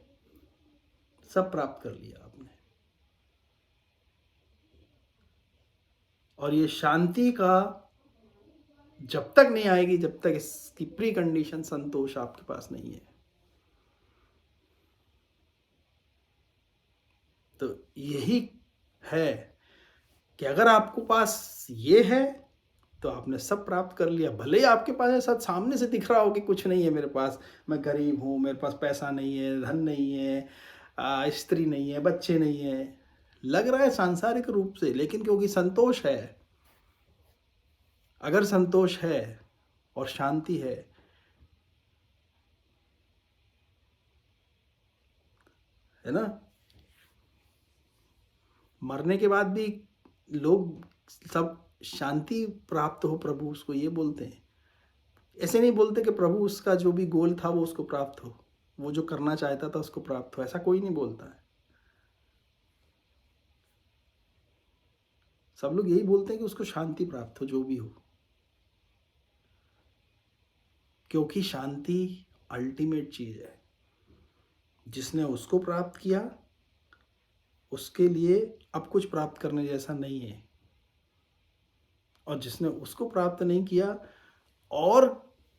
सब प्राप्त कर लिया आपने। और ये शांति का जब तक नहीं आएगी, जब तक इसकी प्री कंडीशन संतोष आपके पास नहीं है। तो यही है कि अगर आपको पास ये है तो आपने सब प्राप्त कर लिया। भले ही आपके पास ऐसा सामने से दिख रहा हो कि कुछ नहीं है मेरे पास, मैं गरीब हूँ, मेरे पास पैसा नहीं है, धन नहीं है, स्त्री नहीं है, बच्चे नहीं है, लग रहा है सांसारिक रूप से, लेकिन क्योंकि संतोष है, अगर संतोष है और शांति है ना, मरने के बाद भी लोग सब शांति प्राप्त हो प्रभु, उसको ये बोलते हैं। ऐसे नहीं बोलते कि प्रभु उसका जो भी गोल था वो उसको प्राप्त हो, वो जो करना चाहता था उसको प्राप्त हो, ऐसा कोई नहीं बोलता है। सब लोग यही बोलते हैं कि उसको शांति प्राप्त हो, जो भी हो, क्योंकि शांति अल्टीमेट चीज है। जिसने उसको प्राप्त किया उसके लिए अब कुछ प्राप्त करने जैसा नहीं है, और जिसने उसको प्राप्त नहीं किया और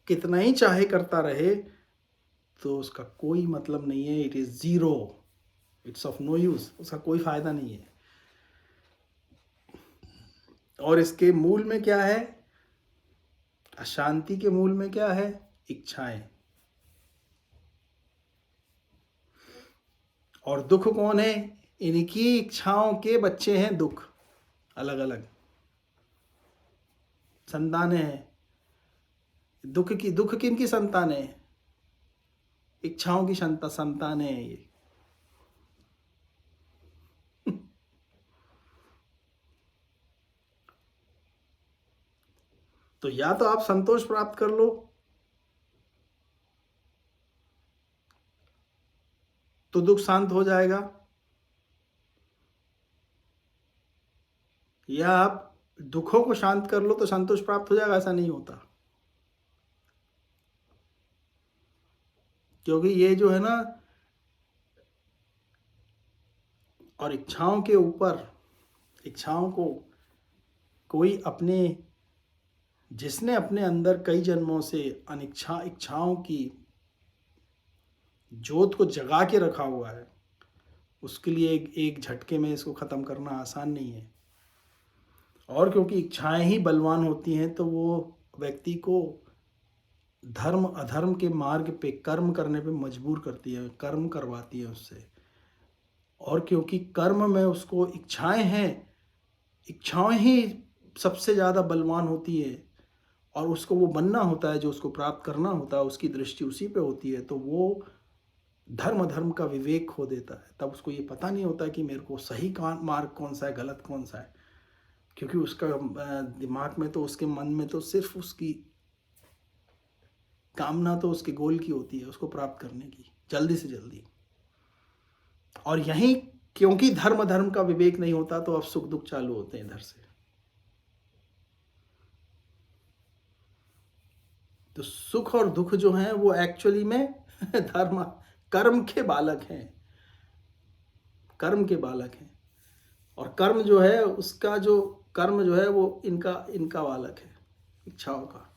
कितना ही चाहे करता रहे तो उसका कोई मतलब नहीं है। It is zero, it's of no use, उसका कोई फायदा नहीं है। और इसके मूल में क्या है? अशांति के मूल में क्या है? इच्छाएं। और दुख कौन है? इनकी इच्छाओं के बच्चे हैं दुख, अलग अलग संतानें हैं। दुख किन की संतानें हैं? इच्छाओं की संतानें हैं ये। तो या तो आप संतोष प्राप्त कर लो तो दुख शांत हो जाएगा, या आप दुखों को शांत कर लो तो संतोष प्राप्त हो जाएगा। ऐसा नहीं होता। क्योंकि ये जो है ना, और इच्छाओं के ऊपर, इच्छाओं को कोई अपने, जिसने अपने अंदर कई जन्मों से अनिच्छा इच्छाओं की जोत को जगा के रखा हुआ है, उसके लिए एक झटके में इसको ख़त्म करना आसान नहीं है। और क्योंकि इच्छाएं ही बलवान होती हैं, तो वो व्यक्ति को धर्म अधर्म के मार्ग पे कर्म करने पे मजबूर करती है, कर्म करवाती है उससे। और क्योंकि कर्म में उसको इच्छाएं हैं, इच्छाएं ही सबसे ज़्यादा बलवान होती है, और उसको वो बनना होता है, जो उसको प्राप्त करना होता है, उसकी दृष्टि उसी पे होती है, तो वो धर्म अधर्म का विवेक खो देता है। तब उसको ये पता नहीं होता कि मेरे को सही मार्ग कौन सा है, गलत कौन सा है, क्योंकि उसका दिमाग में तो, उसके मन में तो सिर्फ उसकी कामना तो उसके गोल की होती है, उसको प्राप्त करने की, जल्दी से जल्दी। और यहीं क्योंकि धर्म अधर्म का विवेक नहीं होता, तो अब सुख दुख चालू होते हैं इधर से। तो सुख और दुख जो हैं वो एक्चुअली में धर्म कर्म के बालक हैं, कर्म के बालक हैं। और कर्म जो है, उसका जो कर्म जो है वो इनका इनका बालक है, इच्छाओं का।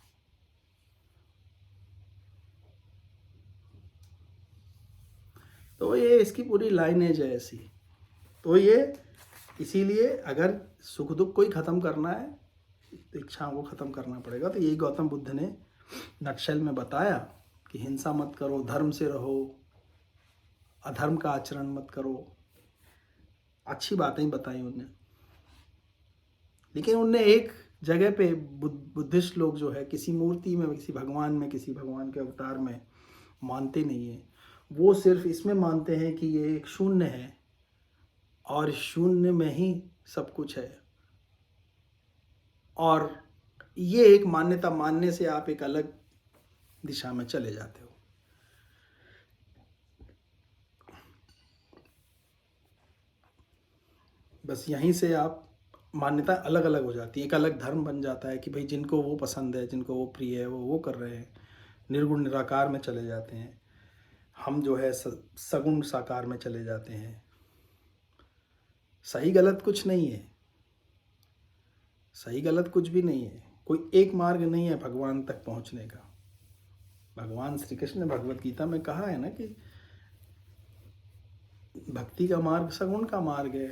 तो ये इसकी पूरी लाइनेज है ऐसी। तो ये इसीलिए अगर सुख दुख को ही ख़त्म करना है, तो इच्छाओं को ख़त्म करना पड़ेगा। तो यही गौतम बुद्ध ने नक्शल में बताया कि हिंसा मत करो, धर्म से रहो, अधर्म का आचरण मत करो। अच्छी बातें बताई उन्हें। लेकिन उनने एक जगह पे बुद्धिस्ट लोग जो है, किसी मूर्ति में, किसी भगवान में, किसी भगवान के अवतार में मानते नहीं है। वो सिर्फ इसमें मानते हैं कि ये एक शून्य है, और शून्य में ही सब कुछ है। और ये एक मान्यता मानने से आप एक अलग दिशा में चले जाते हो। बस यहीं से आप मान्यता अलग अलग हो जाती है, एक अलग धर्म बन जाता है कि भाई जिनको वो पसंद है, जिनको वो प्रिय है, वो कर रहे हैं, निर्गुण निराकार में चले जाते हैं। हम जो है सगुण साकार में चले जाते हैं। सही गलत कुछ नहीं है, सही गलत कुछ भी नहीं है। कोई एक मार्ग नहीं है भगवान तक पहुंचने का। भगवान श्री कृष्ण ने भगवत गीता में कहा है ना कि भक्ति का मार्ग सगुण का मार्ग है,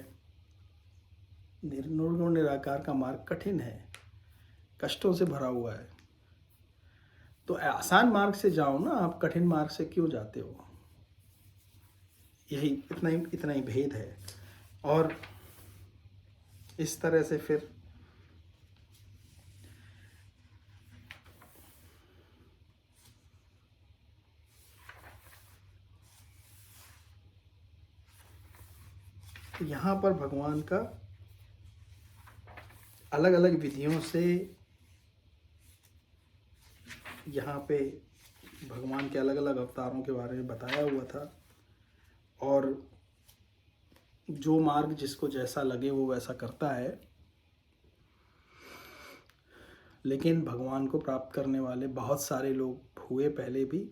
निर्गुण निराकार का मार्ग कठिन है, कष्टों से भरा हुआ है। तो आसान मार्ग से जाओ ना, आप कठिन मार्ग से क्यों जाते हो? यही इतना ही भेद है। और इस तरह से फिर यहाँ पर भगवान का अलग अलग विधियों से, यहाँ पे भगवान के अलग अलग अवतारों के बारे में बताया हुआ था। और जो मार्ग जिसको जैसा लगे वो वैसा करता है। लेकिन भगवान को प्राप्त करने वाले बहुत सारे लोग हुए पहले भी,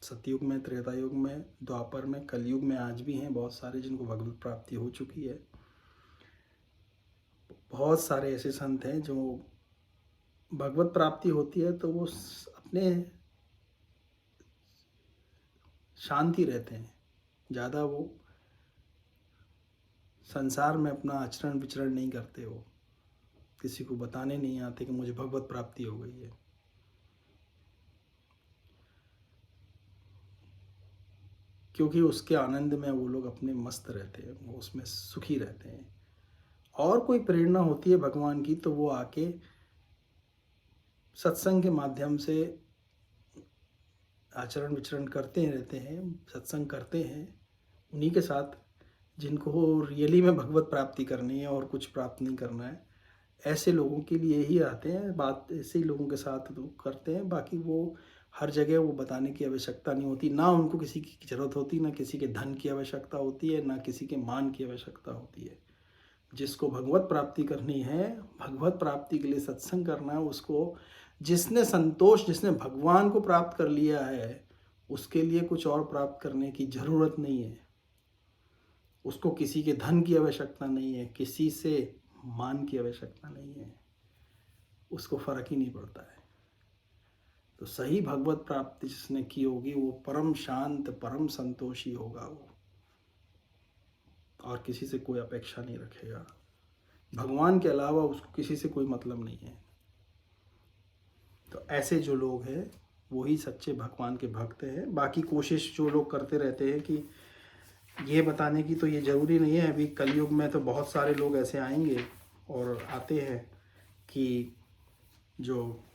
सतयुग में, त्रेता युग में, द्वापर में, कलयुग में आज भी हैं बहुत सारे जिनको भगवत प्राप्ति हो चुकी है। बहुत सारे ऐसे संत हैं जो भगवत प्राप्ति होती है तो वो अपने शांति रहते हैं, ज़्यादा वो संसार में अपना आचरण विचरण नहीं करते, हो किसी को बताने नहीं आते कि मुझे भगवत प्राप्ति हो गई है। क्योंकि उसके आनंद में वो लोग अपने मस्त रहते हैं, वो उसमें सुखी रहते हैं। और कोई प्रेरणा होती है भगवान की तो वो आके सत्संग के माध्यम से आचरण विचरण करते रहते हैं, सत्संग करते हैं उन्हीं के साथ जिनको रियली में भगवत प्राप्ति करनी है और कुछ प्राप्त नहीं करना है। ऐसे लोगों के लिए ही आते हैं, बात ऐसे ही लोगों के साथ लोग करते हैं। बाकी वो हर जगह वो बताने की आवश्यकता नहीं होती, ना उनको किसी की ज़रूरत होती, ना किसी के धन की आवश्यकता होती है, ना किसी के मान की आवश्यकता होती है। जिसको भगवत प्राप्ति करनी है, भगवत प्राप्ति के लिए सत्संग करना है, उसको जिसने संतोष, जिसने भगवान को प्राप्त कर लिया है, उसके लिए कुछ और प्राप्त करने की ज़रूरत नहीं है। उसको किसी के धन की आवश्यकता नहीं है, किसी से मान की आवश्यकता नहीं है, उसको फर्क ही नहीं पड़ता है। तो सही भगवत प्राप्ति जिसने की होगी वो परम शांत, परम संतोषी होगा वो, और किसी से कोई अपेक्षा नहीं रखेगा। भगवान के अलावा उसको किसी से कोई मतलब नहीं है। तो ऐसे जो लोग हैं वही सच्चे भगवान के भक्त हैं। बाकी कोशिश जो लोग करते रहते हैं कि ये बताने की, तो ये ज़रूरी नहीं है। अभी कलयुग में तो बहुत सारे लोग ऐसे आएंगे और आते हैं कि जो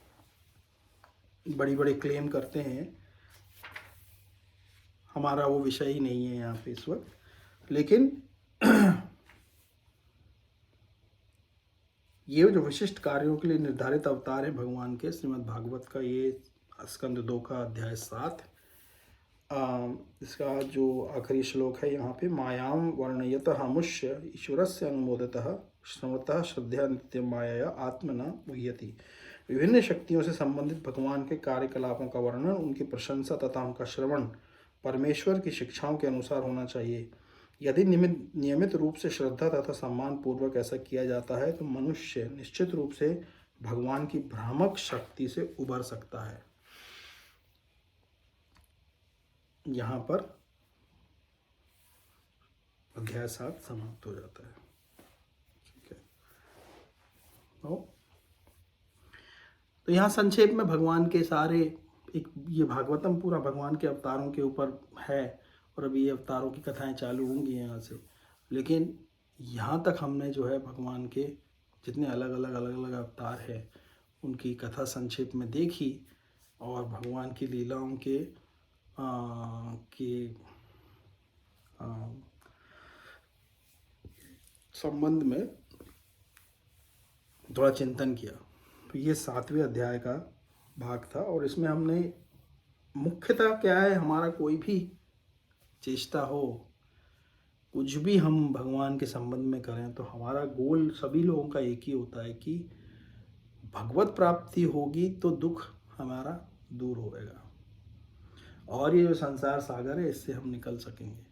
बड़ी बड़े क्लेम करते हैं। हमारा वो विषय ही नहीं है यहाँ पे इस वक्त। लेकिन ये जो विशिष्ट कार्यों के लिए निर्धारित अवतार है भगवान के, श्रीमद् भागवत का ये स्कंद 2 का अध्याय 7, इसका जो आखिरी श्लोक है यहाँ पे, मायाम वर्णयतः मुष्य ईश्वरस्य अनुमोदतः श्रमतः श्रद्धया नित्यं माया आत्मना मुह्यति। विभिन्न शक्तियों से संबंधित भगवान के कार्यकलापों का वर्णन, उनकी प्रशंसा तथा उनका श्रवण परमेश्वर की शिक्षाओं के अनुसार होना चाहिए। यदि नियमित रूप से श्रद्धा तथा सम्मान पूर्वक ऐसा किया जाता है तो मनुष्य निश्चित रूप से भगवान की भ्रामक शक्ति से उबर सकता है। यहाँ पर अध्याय 7 समाप्त हो जाता है। ठीक है। तो यहाँ संक्षेप में भगवान के सारे, एक ये भागवतम पूरा भगवान के अवतारों के ऊपर है, और अभी ये अवतारों की कथाएं चालू होंगी यहाँ से। लेकिन यहाँ तक हमने जो है भगवान के जितने अलग अलग अवतार हैं उनकी कथा संक्षेप में देखी, और भगवान की लीलाओं के संबंध में थोड़ा चिंतन किया। तो ये 7वें अध्याय का भाग था, और इसमें हमने मुख्यतः क्या है, हमारा कोई भी चेष्टा हो, कुछ भी हम भगवान के संबंध में करें, तो हमारा गोल सभी लोगों का एक ही होता है कि भगवत प्राप्ति होगी तो दुख हमारा दूर होएगा, और ये जो संसार सागर है इससे हम निकल सकेंगे।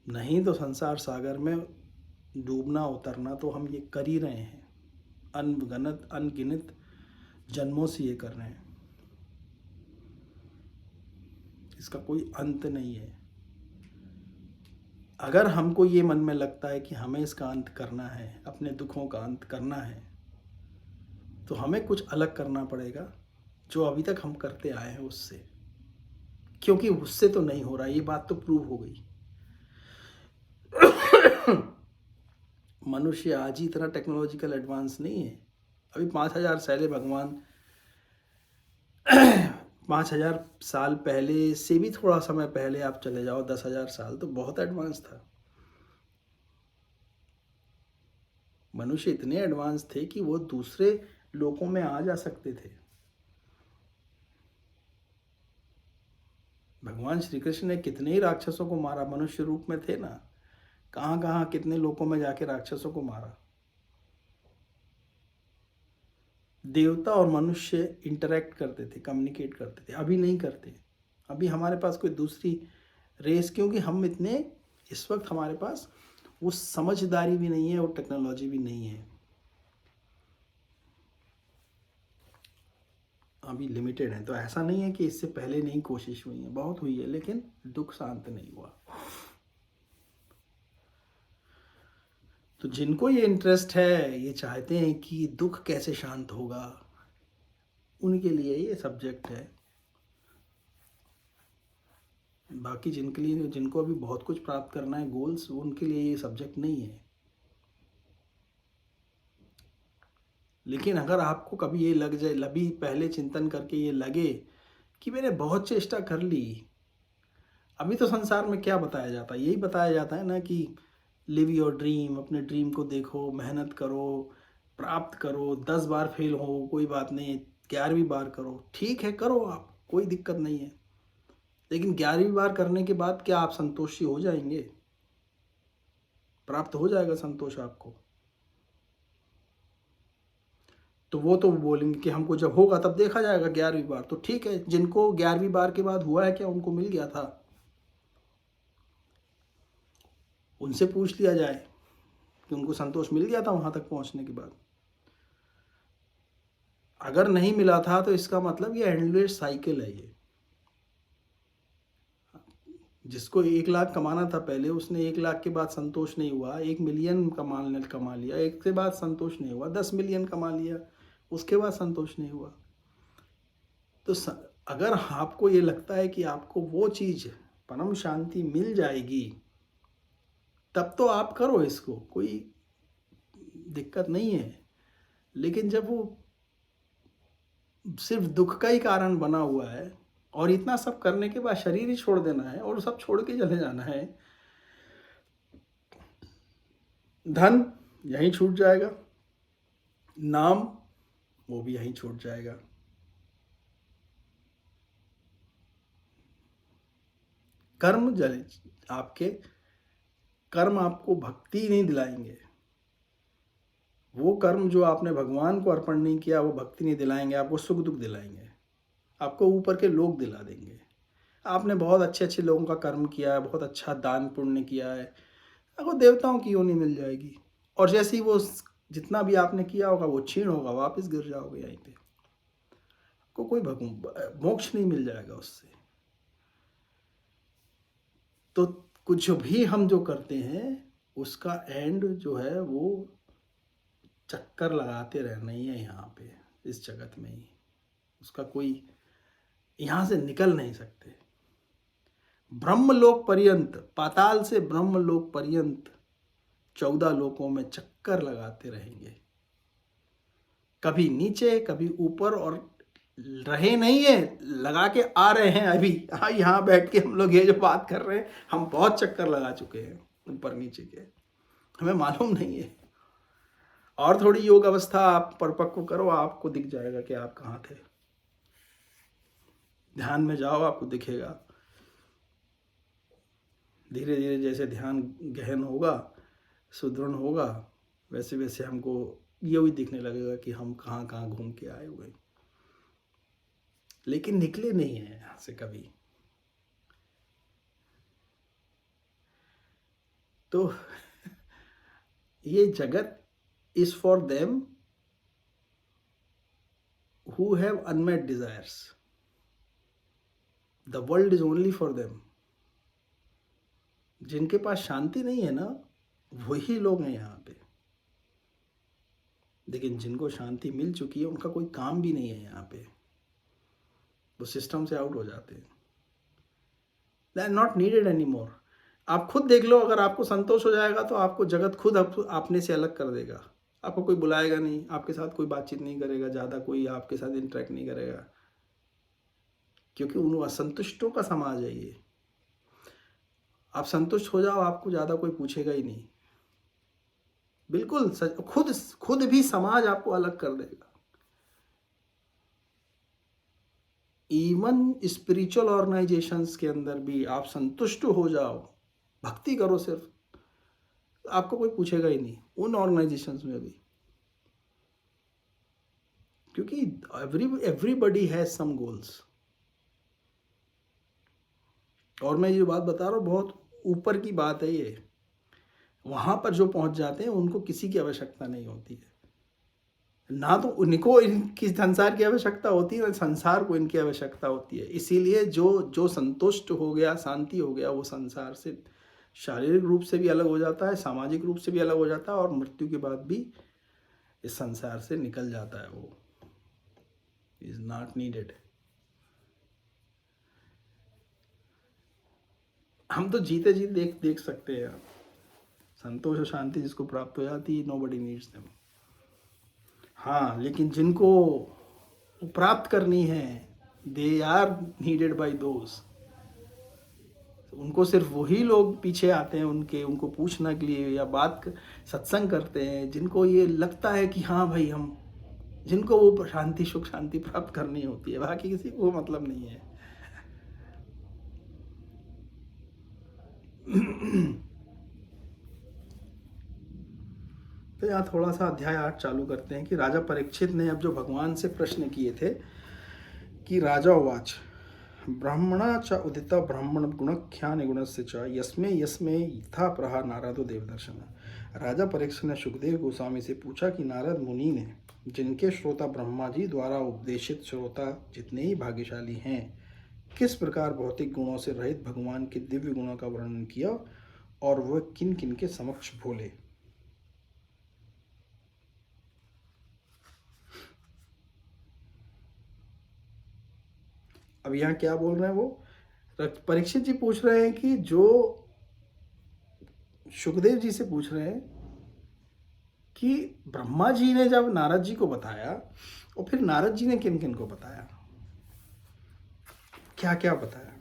नहीं तो संसार सागर में डूबना उतरना तो हम ये कर ही रहे हैं, अनगिनत जन्मों से ये कर रहे हैं, इसका कोई अंत नहीं है। अगर हमको ये मन में लगता है कि हमें इसका अंत करना है, अपने दुखों का अंत करना है, तो हमें कुछ अलग करना पड़ेगा जो अभी तक हम करते आए हैं उससे, क्योंकि उससे तो नहीं हो रहा, ये बात तो प्रूव हो गई। मनुष्य आज ही इतना टेक्नोलॉजिकल एडवांस नहीं है। अभी 5000 साल भगवान 5000 साल पहले से भी थोड़ा समय पहले आप चले जाओ, 10,000 साल, तो बहुत एडवांस था। मनुष्य इतने एडवांस थे कि वो दूसरे लोकों में आ जा सकते थे। भगवान श्री कृष्ण ने कितने ही राक्षसों को मारा, मनुष्य रूप में थे ना, कहाँ कहाँ कितने लोकों में जाके राक्षसों को मारा। देवता और मनुष्य इंटरेक्ट करते थे, कम्युनिकेट करते थे, अभी नहीं करते। अभी हमारे पास कोई दूसरी रेस, क्योंकि हम इतने, इस वक्त हमारे पास वो समझदारी भी नहीं है और टेक्नोलॉजी भी नहीं है, अभी लिमिटेड है। तो ऐसा नहीं है कि इससे पहले नहीं कोशिश हुई है, बहुत हुई है, लेकिन दुख शांत नहीं हुआ। तो जिनको ये इंटरेस्ट है, ये चाहते हैं कि दुख कैसे शांत होगा, उनके लिए ये सब्जेक्ट है। बाकी जिनके लिए, जिनको अभी बहुत कुछ प्राप्त करना है, गोल्स, उनके लिए ये सब्जेक्ट नहीं है। लेकिन अगर आपको कभी ये लग जाए, अभी पहले चिंतन करके ये लगे कि मैंने बहुत चेष्टा कर ली, अभी तो संसार में क्या बताया जाता है, यही बताया जाता है ना कि लिव योर ड्रीम, अपने ड्रीम को देखो, मेहनत करो, प्राप्त करो, 10 बार फेल हो कोई बात नहीं, 11वीं बार करो, ठीक है करो आप, कोई दिक्कत नहीं है। लेकिन 11वीं बार करने के बाद क्या आप संतोषी हो जाएंगे? प्राप्त हो जाएगा संतोष आपको? तो वो तो बोलेंगे कि हमको जब होगा तब देखा जाएगा 11वीं बार। तो ठीक है, जिनको 11वीं बार के बाद हुआ है क्या, उनको मिल गया था, उनसे पूछ लिया जाए कि उनको संतोष मिल गया था वहां तक पहुंचने के बाद। अगर नहीं मिला था तो इसका मतलब ये एंडलेस साइकिल है। ये जिसको 1 लाख कमाना था पहले, उसने 1 लाख के बाद संतोष नहीं हुआ, 1 मिलियन कमा लिया, एक के बाद संतोष नहीं हुआ, 10 मिलियन कमा लिया, उसके बाद संतोष नहीं हुआ। तो अगर आपको ये लगता है कि आपको वो चीज़ परम शांति मिल जाएगी, तब तो आप करो इसको, कोई दिक्कत नहीं है। लेकिन जब वो सिर्फ दुख का ही कारण बना हुआ है और इतना सब करने के बाद शरीर ही छोड़ देना है और सब छोड़ के चले जाना है, धन यहीं छूट जाएगा, नाम वो भी यहीं छूट जाएगा। कर्म जल आपके कर्म आपको भक्ति नहीं दिलाएंगे। वो कर्म जो आपने भगवान को अर्पण नहीं किया वो भक्ति नहीं दिलाएंगे, आपको सुख दुख दिलाएंगे, आपको ऊपर के लोग दिला देंगे। आपने बहुत अच्छे अच्छे लोगों का कर्म किया है, बहुत अच्छा दान पुण्य किया है, आपको देवताओं की योनि मिल जाएगी। और जैसे ही वो जितना भी आपने किया होगा वो क्षीण होगा, वापस गिर जाओगे यहीं पे, आपको कोई मोक्ष नहीं मिल जाएगा उससे। तो कुछ भी हम जो करते हैं उसका एंड जो है वो चक्कर लगाते रहना ही है यहाँ पे, इस जगत में ही। उसका कोई, यहाँ से निकल नहीं सकते। ब्रह्मलोक पर्यंत, पाताल से ब्रह्मलोक पर्यंत 14 लोकों में चक्कर लगाते रहेंगे, कभी नीचे कभी ऊपर, और रहे नहीं है, लगा के आ रहे हैं अभी। यहाँ बैठ के हम लोग ये जो बात कर रहे हैं, हम बहुत चक्कर लगा चुके हैं ऊपर नीचे के, हमें मालूम नहीं है। और थोड़ी योग अवस्था आप परिपक्व करो, आपको दिख जाएगा कि आप कहाँ थे। ध्यान में जाओ, आपको दिखेगा। धीरे धीरे जैसे ध्यान गहन होगा, सुदृढ़ होगा, वैसे वैसे हमको ये भी दिखने लगेगा कि हम कहाँ कहाँ घूम के आए हुए, लेकिन निकले नहीं हैं यहाँ से कभी। तो ये जगत is for them who have unmet desires. The world is only for them. जिनके पास शांति नहीं है ना, वही लोग हैं यहाँ पे। लेकिन जिनको शांति मिल चुकी है उनका कोई काम भी नहीं है यहाँ पे, वो सिस्टम से आउट हो जाते हैं। They are not needed anymore. आप खुद देख लो, अगर आपको संतोष हो जाएगा तो आपको जगत खुद अपने से अलग कर देगा। आपको कोई बुलाएगा नहीं, आपके साथ कोई बातचीत नहीं करेगा, ज़्यादा कोई आपके साथ इंटरेक्ट नहीं करेगा, क्योंकि उन असंतुष्टों का समाज है ये। आप संतुष्ट हो जाओ, आपको ज़्यादा कोई पूछेगा ही नहीं। बिल्कुल खुद भी समाज आपको अलग कर देगा। इवन स्पिरिचुअल ऑर्गेनाइजेशंस के अंदर भी आप संतुष्ट हो जाओ, भक्ति करो सिर्फ, आपको कोई पूछेगा ही नहीं उन ऑर्गेनाइजेशंस में भी, क्योंकि एवरीबडी हैज सम गोल्स। और मैं ये बात बता रहा हूँ, बहुत ऊपर की बात है ये। वहाँ पर जो पहुँच जाते हैं उनको किसी की आवश्यकता नहीं होती है, ना तो उनको इनकी संसार की आवश्यकता होती है, ना संसार को इनकी आवश्यकता होती है। इसीलिए जो संतुष्ट हो गया, शांति हो गया, वो संसार से शारीरिक रूप से भी अलग हो जाता है, सामाजिक रूप से भी अलग हो जाता है, और मृत्यु के बाद भी इस संसार से निकल जाता है। वो इज नॉट नीडेड। हम तो जीते जी देख सकते हैं, संतोष और शांति जिसको प्राप्त हो जाती है, नोबडी नीड्स देम। हाँ, लेकिन जिनको प्राप्त करनी है, they are needed by those. उनको सिर्फ वही लोग पीछे आते हैं उनको पूछने के लिए या सत्संग करते हैं, जिनको ये लगता है कि हाँ भाई जिनको वो शांति, सुख शांति प्राप्त करनी होती है। बाकी किसी को मतलब नहीं है। तो यहाँ थोड़ा सा अध्याय 8 चालू करते हैं कि राजा परीक्षित ने अब जो भगवान से प्रश्न किए थे कि राजा उवाच ब्राह्मणा च उदित ब्राह्मण गुणख्यान गुणस्य च यस्मे यस्मे यथा प्रहा नारदो देवदर्शन। राजा परीक्षित ने सुखदेव गोस्वामी से पूछा कि नारद मुनि ने जिनके श्रोता ब्रह्मा जी द्वारा उपदेशित श्रोता जितने ही भाग्यशाली हैं, किस प्रकार भौतिक गुणों से रहित भगवान के दिव्य गुणों का वर्णन किया और वह किन किन के समक्ष बोले। अब यहाँ क्या बोल रहे हैं वो परीक्षित जी पूछ रहे हैं कि जो सुखदेव जी से पूछ रहे हैं कि ब्रह्मा जी ने जब नारद जी को बताया और फिर नारद जी ने किन किन को बताया, क्या क्या बताया।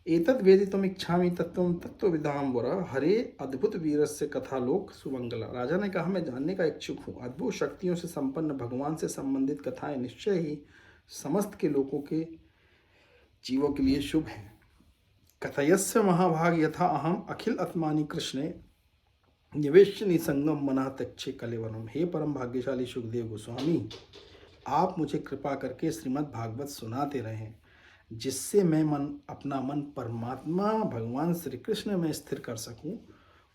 एतद वेदितुम इच्छामि तत्वम तत्वविदाम्बर हरे अद्भुत वीरस्य कथालोक सुमंगला। राजा ने कहा, मैं जानने का इच्छुक हूँ। अद्भुत शक्तियों से संपन्न भगवान से संबंधित कथाएं निश्चय ही समस्त के लोगों के जीवों के लिए शुभ है। कथयस्य महाभाग यथा अहम अखिल आत्मानि कृष्णे निवेश निसंगम मना तक्षे कलेवरम। हे परम भाग्यशाली सुखदेव गोस्वामी, आप मुझे कृपा करके श्रीमद् भागवत सुनाते रहें, जिससे मैं अपना मन परमात्मा भगवान श्री कृष्ण में स्थिर कर सकूं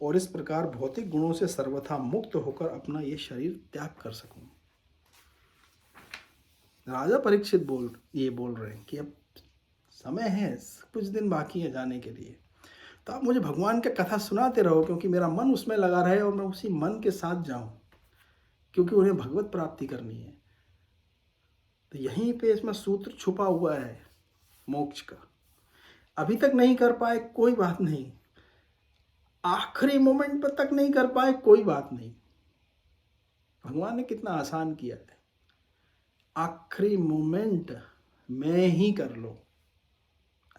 और इस प्रकार भौतिक गुणों से सर्वथा मुक्त होकर अपना ये शरीर त्याग कर सकूं। राजा परीक्षित बोल रहे हैं कि अब समय है, कुछ दिन बाकी है जाने के लिए, तो आप मुझे भगवान का कथा सुनाते रहो, क्योंकि मेरा मन उसमें लगा रहे और मैं उसी मन के साथ जाऊं, क्योंकि उन्हें भगवत प्राप्ति करनी है। तो यहीं पे इसमें सूत्र छुपा हुआ है मोक्ष का। अभी तक नहीं कर पाए कोई बात नहीं, आखिरी मोमेंट पर तक नहीं कर पाए कोई बात नहीं, भगवान ने कितना आसान किया है। आखिरी मोमेंट में ही कर लो,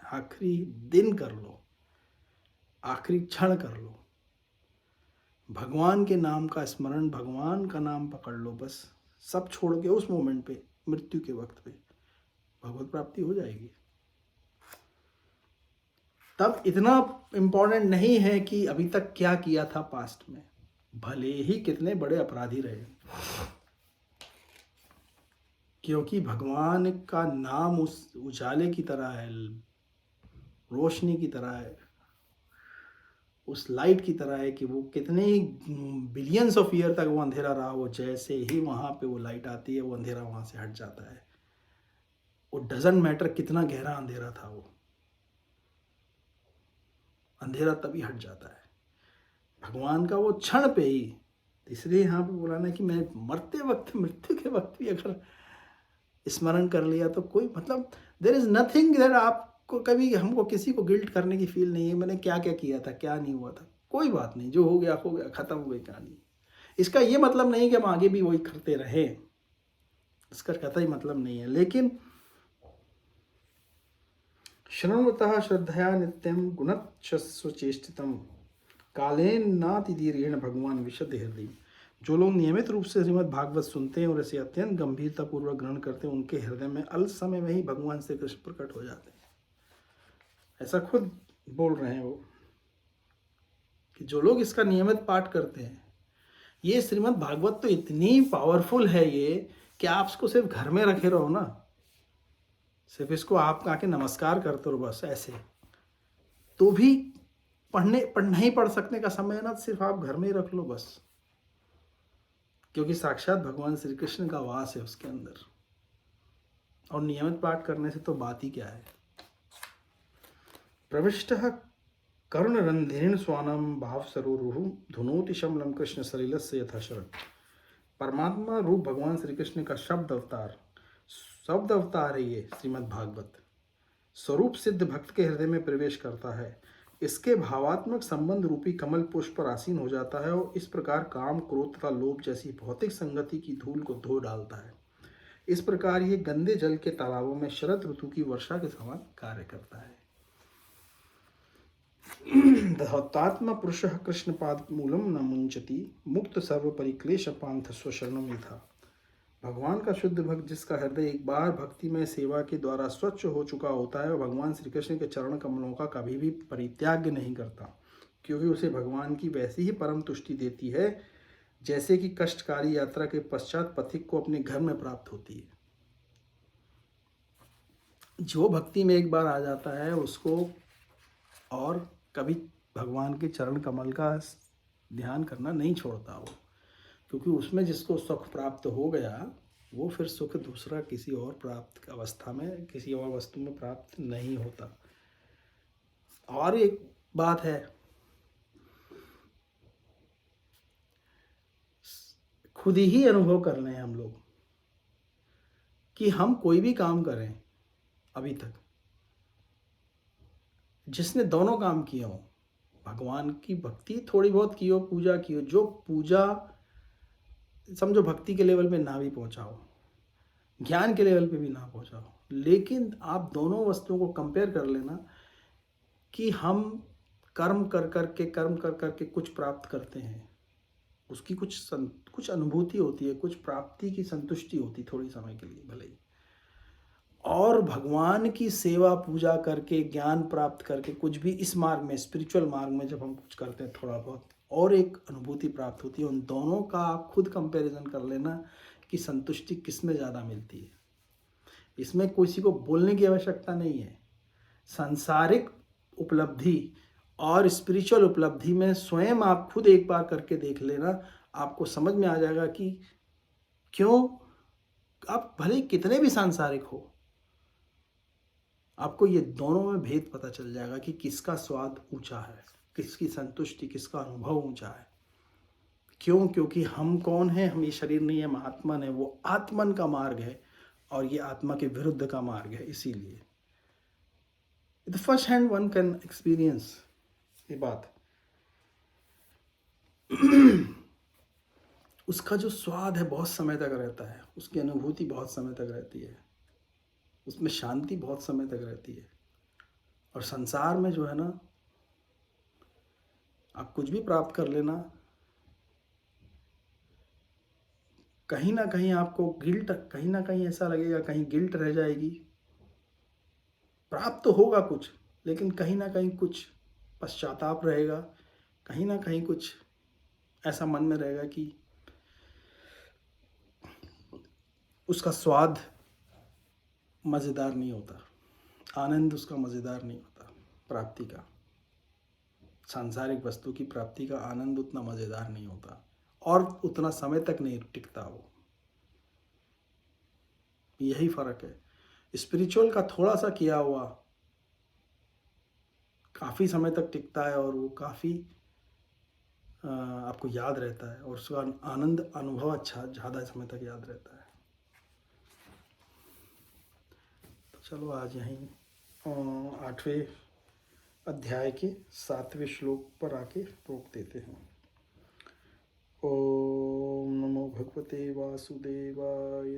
आखिरी दिन कर लो, आखिरी क्षण कर लो, भगवान के नाम का स्मरण, भगवान का नाम पकड़ लो, बस सब छोड़ के उस मोमेंट पे, मृत्यु के वक्त पे भगवत प्राप्ति हो जाएगी। तब इतना इम्पोर्टेंट नहीं है कि अभी तक क्या किया था पास्ट में, भले ही कितने बड़े अपराधी रहे, क्योंकि भगवान का नाम उस उजाले की तरह है, रोशनी की तरह है, उस लाइट की तरह है कि वो कितने बिलियंस ऑफ ईयर तक वो अंधेरा रहा, वो जैसे ही वहाँ पे वो लाइट आती है वो अंधेरा वहाँ से हट जाता है। वो डजंट मैटर कितना गहरा अंधेरा था, वो अंधेरा तभी हट जाता है भगवान का वो क्षण पे ही। इसलिए यहाँ पे बोला ना कि मैं मरते वक्त, मृत्यु के वक्त भी अगर स्मरण कर लिया तो कोई मतलब देयर इज नथिंग दैट आपको कभी हमको किसी को गिल्ट करने की फील नहीं है, मैंने क्या क्या किया था, क्या नहीं हुआ था, कोई बात नहीं, जो हो गया, खत्म हो गई कहानी। इसका ये मतलब नहीं कि हम आगे भी वही करते रहें, इसका कतई मतलब नहीं है। लेकिन शृण्वतः श्रद्धया नित्यम गुणच्छस्वचेष्टितम कालेन नातिदीर्घेण भगवान विशद हृदय। जो लोग नियमित रूप से श्रीमद् भागवत सुनते हैं और इसे अत्यंत गंभीरता पूर्वक ग्रहण करते हैं, उनके हृदय में अल्प समय में ही भगवान श्री कृष्ण प्रकट हो जाते हैं। ऐसा खुद बोल रहे हैं वो कि जो लोग इसका नियमित पाठ करते हैं, ये श्रीमद् भागवत तो इतनी पावरफुल है ये कि आप इसको सिर्फ घर में रखे रहो ना, सिर्फ इसको आप आके नमस्कार करते रहो बस ऐसे, तो भी नहीं पढ़ सकने का समय है ना, सिर्फ आप घर में ही रख लो बस, क्योंकि साक्षात भगवान श्री कृष्ण का वास है उसके अंदर। और नियमित पाठ करने से तो बात ही क्या है। प्रविष्टः करुणरंधिरीण स्वानम भाव सरोरुहु धुनोति शमलम कृष्ण सलिलस्य यथा शरण। परमात्मा रूप भगवान श्री कृष्ण का शब्द अवतार है ये श्रीमद् भागवत। स्वरूप सिद्ध भक्त के हृदय में प्रवेश करता है, इसके भावात्मक संबंध रूपी कमल पुष्प पर आसीन हो जाता है और इस प्रकार काम, क्रोध तथा लोभ जैसी भौतिक संगति की धूल को धो डालता है। इस प्रकार ये गंदे जल के तालाबों में शरद ऋतु की वर्षा के समान कार्य करता है। धौतात्मा पुरुष कृष्ण पाद मूलम न मुंचति मुक्त सर्व परिक्लेश पांथ स्वशरणम था। भगवान का शुद्ध भक्त जिसका हृदय एक बार भक्तिमय सेवा के द्वारा स्वच्छ हो चुका होता है, और भगवान श्री कृष्ण के चरण कमलों का कभी भी परित्याग नहीं करता, क्योंकि उसे भगवान की वैसी ही परम तुष्टि देती है जैसे कि कष्टकारी यात्रा के पश्चात पथिक को अपने घर में प्राप्त होती है। जो भक्ति में एक बार आ जाता है उसको और कभी भगवान के चरण कमल का ध्यान करना नहीं छोड़ता वो, क्योंकि उसमें जिसको सुख प्राप्त हो गया वो फिर सुख दूसरा किसी और प्राप्त अवस्था में, किसी और वस्तु में प्राप्त नहीं होता। और एक बात है, खुद ही अनुभव कर लें हम लोग कि हम कोई भी काम करें अभी तक, जिसने दोनों काम किए हों, भगवान की भक्ति थोड़ी बहुत की हो, पूजा की हो, जो पूजा समझो भक्ति के लेवल पे ना भी पहुंचाओ, ज्ञान के लेवल पे भी ना पहुंचाओ, लेकिन आप दोनों वस्तुओं को कंपेयर कर लेना कि हम कर्म कर कर के कुछ प्राप्त करते हैं, उसकी कुछ अनुभूति होती है, कुछ प्राप्ति की संतुष्टि होती थोड़ी समय के लिए भले ही, और भगवान की सेवा पूजा करके ज्ञान प्राप्त करके कुछ भी इस मार्ग में, स्पिरिचुअल मार्ग में जब हम कुछ करते हैं थोड़ा बहुत और एक अनुभूति प्राप्त होती है, उन दोनों का आप खुद कंपैरिजन कर लेना कि संतुष्टि किस में ज़्यादा मिलती है। इसमें किसी को बोलने की आवश्यकता नहीं है। सांसारिक उपलब्धि और स्पिरिचुअल उपलब्धि में स्वयं आप खुद एक बार करके देख लेना, आपको समझ में आ जाएगा कि क्यों, आप भले ही कितने भी सांसारिक हो, आपको ये दोनों में भेद पता चल जाएगा कि किसका स्वाद ऊंचा है, किसकी संतुष्टि, किसका अनुभव ऊंचा है। क्यों? क्योंकि हम कौन हैं? हम ये शरीर नहीं है, हम आत्मन है। वो आत्मन का मार्ग है और ये आत्मा के विरुद्ध का मार्ग है। इसीलिए the first hand one can experience ये बात। उसका जो स्वाद है बहुत समय तक रहता है, उसकी अनुभूति बहुत समय तक रहती है, उसमें शांति बहुत समय तक रहती है। और संसार में जो है ना, आप कुछ भी प्राप्त कर लेना, कहीं ना कहीं आपको गिल्ट, कहीं ना कहीं ऐसा लगेगा, कहीं गिल्ट रह जाएगी। प्राप्त तो होगा कुछ, लेकिन कहीं ना कहीं कुछ पश्चाताप रहेगा, कहीं ना कहीं कुछ ऐसा मन में रहेगा कि उसका स्वाद मज़ेदार नहीं होता, आनंद उसका मज़ेदार नहीं होता। प्राप्ति का, सांसारिक वस्तु की प्राप्ति का आनंद उतना मज़ेदार नहीं होता और उतना समय तक नहीं टिकता वो। यही फ़र्क है। स्पिरिचुअल का थोड़ा सा किया हुआ काफ़ी समय तक टिकता है और वो काफ़ी आपको याद रहता है और उसका आनंद अनुभव अच्छा ज़्यादा समय तक याद रहता है। तो चलो आज यहीं 8वें अध्याय के 7वें श्लोक पर आके रोक देते हैं। ओम नमो भगवते वासुदेवाय।